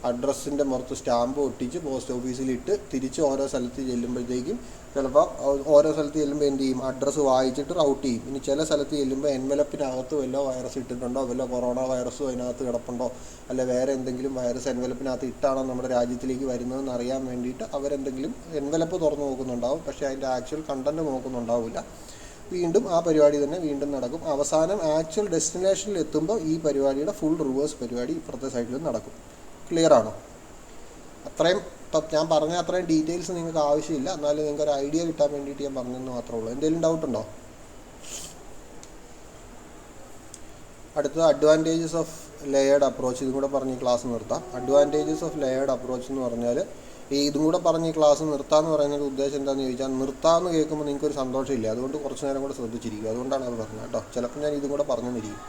അഡ്രസ്സിൻ്റെ പുറത്ത് സ്റ്റാമ്പ് ഒട്ടിച്ച് പോസ്റ്റ് ഓഫീസിലിട്ട് തിരിച്ച് ഓരോ സ്ഥലത്ത് ചെല്ലുമ്പോഴത്തേക്കും ചിലപ്പോൾ ഓരോ സ്ഥലത്ത് ചെല്ലുമ്പോൾ എന്ത് ചെയ്യും, അഡ്രസ്സ് വായിച്ചിട്ട് റൗട്ട് ചെയ്യും. ഇനി ചില സ്ഥലത്ത് ചെല്ലുമ്പോൾ എൻവലപ്പിനകത്ത് വല്ല വൈറസ് ഇട്ടിട്ടുണ്ടോ, വല്ല കൊറോണ വൈറസും അതിനകത്ത് കിടപ്പുണ്ടോ, അല്ല വേറെ എന്തെങ്കിലും വൈറസ് എൻവലപ്പിനകത്ത് ഇട്ടാണോ നമ്മുടെ രാജ്യത്തിലേക്ക് വരുന്നതെന്ന് അറിയാൻ വേണ്ടിയിട്ട് അവരെന്തെങ്കിലും എൻവലപ്പ് തുറന്ന് നോക്കുന്നുണ്ടാവും. പക്ഷേ അതിൻ്റെ ആക്ച്വൽ കണ്ടൻറ്റ് നോക്കുന്നുണ്ടാവില്ല. വീണ്ടും ആ പരിപാടി തന്നെ വീണ്ടും നടക്കും. അവസാനം ആക്ച്വൽ ഡെസ്റ്റിനേഷനിൽ എത്തുമ്പോൾ ഈ പരിപാടിയുടെ ഫുൾ റിവേഴ്സ് പരിപാടി ഇപ്പുറത്തെ സൈഡിൽ നടക്കും. ക്ലിയർ ആണോ? അത്രയും ഞാൻ പറഞ്ഞ അത്രയും ഡീറ്റെയിൽസ് നിങ്ങൾക്ക് ആവശ്യമില്ല, എന്നാലും നിങ്ങൾക്ക് ഒരു ഐഡിയ കിട്ടാൻ വേണ്ടിയിട്ട് ഞാൻ പറഞ്ഞെന്ന് മാത്രമേ ഉള്ളൂ. എന്തെങ്കിലും ഡൗട്ട് ഉണ്ടോ? അടുത്തത് അഡ്വാൻറ്റേജസ് ഓഫ് ലെയേർഡ് അപ്രോച്ച്. ഇതും കൂടെ പറഞ്ഞ് ക്ലാസ് നിർത്താം. അഡ്വാൻറ്റേജസ് ഓഫ് ലെയേർഡ് അപ്രോച്ച് എന്ന് പറഞ്ഞാൽ ഇതും കൂടെ പറഞ്ഞ് ക്ലാസ് നിർത്താമെന്ന് പറയുന്നൊരു ഉദ്ദേശം എന്താണെന്ന് ചോദിച്ചാൽ, നിർത്താമെന്ന് കേൾക്കുമ്പോൾ നിങ്ങൾക്കൊരു സന്തോഷമില്ല. അതുകൊണ്ട് കുറച്ച് നേരം കൂടെ ശ്രദ്ധിച്ചിരിക്കും. അതുകൊണ്ടാണ് അത് പറഞ്ഞത് കേട്ടോ. ചിലപ്പോൾ ഞാൻ ഇതും കൂടെ പറഞ്ഞെന്നിരിക്കും.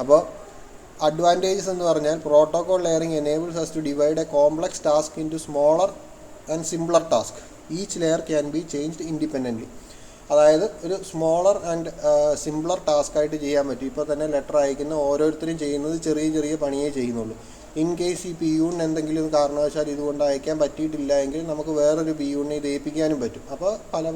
അപ്പോൾ അഡ്വാൻറ്റേജസ് എന്ന് പറഞ്ഞാൽ protocol layering enables us to divide a complex task into smaller and simpler task. Each layer can be changed independently. അതായത് ഒരു സ്മോളർ ആൻഡ് സിംപ്ലർ ടാസ്ക് ആയിട്ട് ചെയ്യാൻ പറ്റും. ഇപ്പോൾ തന്നെ ലെറ്റർ അയക്കുന്ന ഓരോരുത്തരും ചെയ്യുന്നത് ചെറിയ ചെറിയ പണിയേ ചെയ്യുന്നുള്ളൂ. ഇൻ കേസ് ഈ പി യൂണിന് എന്തെങ്കിലും കാരണവശാൽ ഇതുകൊണ്ട് അയക്കാൻ പറ്റിയിട്ടില്ല എങ്കിൽ നമുക്ക് വേറൊരു പി യൂണിനെ ഇത് ഏൽപ്പിക്കാനും പറ്റും. അപ്പോൾ പല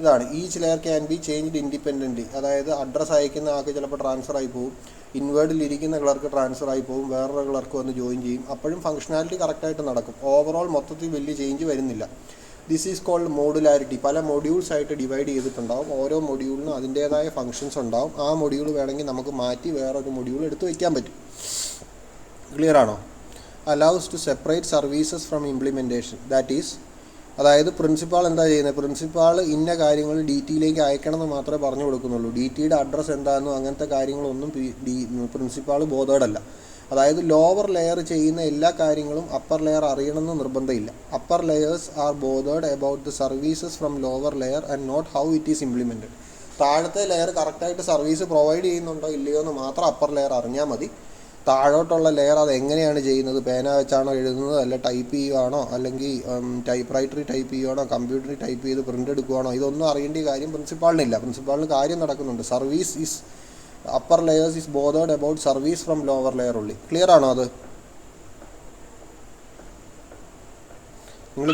ഇതാണ്. Each layer can be changed independent. അതായത് അഡ്രസ്സ് അയക്കുന്ന ആൾക്ക് ചിലപ്പോൾ ട്രാൻസ്ഫർ ആയി പോകും, ഇൻവേർഡിലിരിക്കുന്ന ക്ലർക്ക് ട്രാൻസ്ഫർ ആയി പോകും, വേറൊരു ക്ലർക്ക് വന്ന് ജോയിൻ ചെയ്യും. അപ്പോഴും ഫംഗ്ഷനാലിറ്റി കറക്റ്റായിട്ട് നടക്കും. ഓവറോൾ മൊത്തത്തിൽ വലിയ ചേഞ്ച് വരുന്നില്ല. This is called modularity. പല മൊഡ്യൂൾസ് ആയിട്ട് ഡിവൈഡ് ചെയ്തിട്ടുണ്ടാവും. ഓരോ മൊഡ്യൂളിനും അതിൻ്റേതായ ഫംഗ്ഷൻസ് ഉണ്ടാവും. ആ മൊഡ്യൂൾ വേണമെങ്കിൽ നമുക്ക് മാറ്റി വേറൊരു മൊഡ്യൂൾ എടുത്ത് വയ്ക്കാൻ പറ്റും. ക്ലിയർ ആണോ? Allows to separate services from implementation. That is, അതായത് പ്രിൻസിപ്പാൾ എന്താ ചെയ്യുന്നത്, പ്രിൻസിപ്പാൾ ഇന്ന കാര്യങ്ങൾ ഡി ടിയിലേക്ക് അയക്കണമെന്ന് മാത്രമേ പറഞ്ഞു കൊടുക്കുന്നുള്ളൂ. ഡി ടിയുടെ അഡ്രസ്സ് എന്താണെന്നോ അങ്ങനത്തെ കാര്യങ്ങളൊന്നും പ്രിൻസിപ്പാൾ ബോധേഡല്ല. അതായത് ലോവർ ലെയർ ചെയ്യുന്ന എല്ലാ കാര്യങ്ങളും അപ്പർ ലെയർ അറിയണമെന്ന് നിർബന്ധമില്ല. Upper layers are bothered about the services from lower layer and not how it is implemented. താഴത്തെ ലെയർ കറക്റ്റായിട്ട് സർവീസ് പ്രൊവൈഡ് ചെയ്യുന്നുണ്ടോ ഇല്ലയോ എന്ന് മാത്രം അപ്പർ ലെയർ അറിഞ്ഞാൽ മതി. താഴോട്ടുള്ള ലെയർ അത് എങ്ങനെയാണ് ചെയ്യുന്നത്, പേന വെച്ചാണോ എഴുതുന്നത്, അല്ല ടൈപ്പ് ചെയ്യുകയാണോ, അല്ലെങ്കിൽ ടൈപ്പ് റൈറ്ററിൽ ടൈപ്പ് ചെയ്യുകയാണോ, കമ്പ്യൂട്ടറിൽ ടൈപ്പ് ചെയ്ത് പ്രിൻ്റ് എടുക്കുകയാണോ, ഇതൊന്നും അറിയേണ്ട കാര്യം പ്രിൻസിപ്പാളിനില്ല. പ്രിൻസിപ്പാളിന് കാര്യം നടക്കുന്നുണ്ട്. Service is upper layers is bothered about service from lower layer ഉള്ളി. ക്ലിയർ ആണോ? അത് നിങ്ങൾ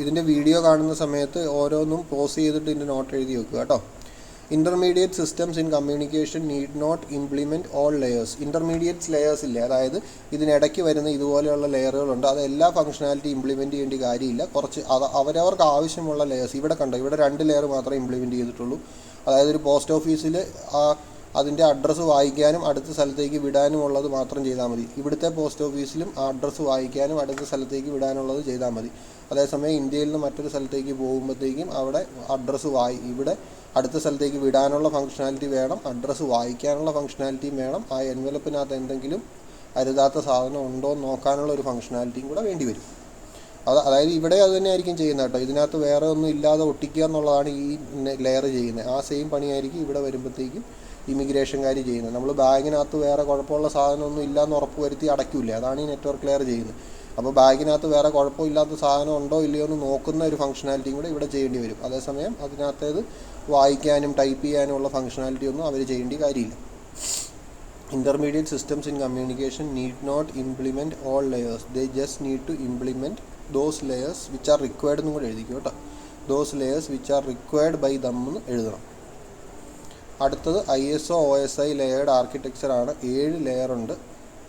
ഇതിൻ്റെ വീഡിയോ കാണുന്ന സമയത്ത് ഓരോന്നും പോസ് ചെയ്തിട്ട് ഇതിൻ്റെ നോട്ട് എഴുതി വെക്കുക കേട്ടോ. Intermediate systems in communication need not implement all layers. Intermediate layers ഇല്ലേ, അതായത് ഇതിനിടയ്ക്ക് വരുന്ന ഇതുപോലെയുള്ള ലെയറുകളുണ്ട്, അത് എല്ലാ ഫംഗ്ഷനാലിറ്റി ഇംപ്ലിമെൻറ്റ് ചെയ്യേണ്ട കാര്യമില്ല. കുറച്ച് അവരവർക്ക് ആവശ്യമുള്ള ലെയേഴ്സ് ഇവിടെ കണ്ടോ, ഇവിടെ 2 ലെയർ മാത്രമേ ഇംപ്ലിമെൻറ്റ് ചെയ്തിട്ടുള്ളൂ. അതായത് ഒരു പോസ്റ്റ് ഓഫീസിൽ അതിൻ്റെ അഡ്രസ്സ് വായിക്കാനും അടുത്ത സ്ഥലത്തേക്ക് വിടാനും ഉള്ളത് മാത്രം ചെയ്താൽ മതി. ഇവിടുത്തെ പോസ്റ്റ് ഓഫീസിലും ആ അഡ്രസ്സ് വായിക്കാനും അടുത്ത സ്ഥലത്തേക്ക് വിടാനുള്ളത് ചെയ്താൽ മതി. അതേസമയം ഇന്ത്യയിൽ നിന്ന് മറ്റൊരു സ്ഥലത്തേക്ക് പോകുമ്പോഴത്തേക്കും അവിടെ അഡ്രസ്സ് ഇവിടെ അടുത്ത സ്ഥലത്തേക്ക് വിടാനുള്ള ഫംഗ്ഷനാലിറ്റി വേണം, അഡ്രസ്സ് വായിക്കാനുള്ള ഫംഗ്ഷനാലിറ്റിയും വേണം, ആ എൻവലപ്പിനകത്ത് എന്തെങ്കിലും അരുതാത്ത സാധനം ഉണ്ടോ എന്ന് നോക്കാനുള്ള ഒരു ഫംഗ്ഷനാലിറ്റിയും കൂടെ വേണ്ടി വരും. അതായത് ഇവിടെ അത് തന്നെ ആയിരിക്കും ചെയ്യുന്നത് കേട്ടോ. ഇതിനകത്ത് വേറെ ഒന്നും ഇല്ലാതെ ഒട്ടിക്കുക എന്നുള്ളതാണ് ഈ ലെയർ ചെയ്യുന്നത്. ആ സെയിം പണിയായിരിക്കും ഇവിടെ വരുമ്പോഴത്തേക്കും ഇമിഗ്രേഷൻകാർ ചെയ്യുന്നത്. നമ്മൾ ബാഗിനകത്ത് വേറെ കുഴപ്പമുള്ള സാധനമൊന്നും ഇല്ലയെന്ന് ഉറപ്പ് വരുത്തി അടയ്ക്കില്ലേ, അതാണ് ഈ നെറ്റ്വർക്ക് ലെയർ ചെയ്യുന്നത്. അപ്പോൾ ബാഗിനകത്ത് വേറെ കുഴപ്പമില്ലാത്ത സാധനം ഉണ്ടോ ഇല്ലയോ എന്ന് നോക്കുന്ന ഒരു ഫംഗ്ഷനാലിറ്റിയും കൂടെ ഇവിടെ ചെയ്യേണ്ടി വരും. അതേസമയം അതിനകത്തേത് വായിക്കാനും ടൈപ്പ് ചെയ്യാനും ഉള്ള ഫംഗ്ഷനാലിറ്റി ഒന്നും അവർ ചെയ്യേണ്ട കാര്യമില്ല. Intermediate systems in communication need not implement all layers. They just need to implement those layers which are required എന്നും കൂടെ എഴുതിക്കും കേട്ടോ. Those layers which are required by them എന്ന് എഴുതണം. അടുത്തത് ISO OSI ലെയേർഡ് ആർക്കിടെക്ചർ ആണ്. 7 ലെയർ ഉണ്ട്.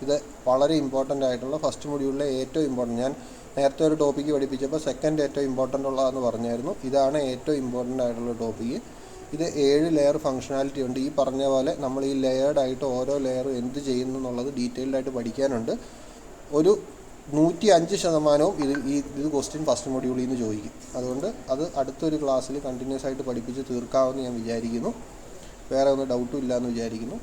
ഇത് വളരെ ഇമ്പോർട്ടൻ്റ് ആയിട്ടുള്ള ഫസ്റ്റ് മൊഡ്യൂളിലെ ഏറ്റവും ഇമ്പോർട്ടൻറ്റ്. ഞാൻ നേരത്തെ ഒരു ടോപ്പിക്ക് പഠിപ്പിച്ചപ്പോൾ സെക്കൻഡ് ഏറ്റവും ഇമ്പോർട്ടൻ്റ് ഉള്ളതെന്ന് പറഞ്ഞായിരുന്നു. ഇതാണ് ഏറ്റവും ഇമ്പോർട്ടൻ്റ് ആയിട്ടുള്ള ടോപ്പിക്ക്. ഇത് 7 ലെയർ ഫംഗ്ഷനാലിറ്റി ഉണ്ട്. ഈ പറഞ്ഞ പോലെ നമ്മൾ ഈ ലെയേർഡായിട്ട് ഓരോ ലെയറും എന്ത് ചെയ്യുന്നു എന്നുള്ളത് ഡീറ്റെയിൽഡായിട്ട് പഠിക്കാനുണ്ട്. ഒരു 105% ഇത് ക്വസ്റ്റ്യൻ ഫസ്റ്റ് മൊഡ്യൂളിൽ നിന്ന് ചോദിക്കും. അതുകൊണ്ട് അത് അടുത്തൊരു ക്ലാസ്സിൽ കണ്ടിന്യൂസ് ആയിട്ട് പഠിപ്പിച്ച് തീർക്കാമെന്ന് ഞാൻ വിചാരിക്കുന്നു. വേറെ ഒന്നും ഡൗട്ടും ഇല്ലയെന്ന് വിചാരിക്കുന്നു.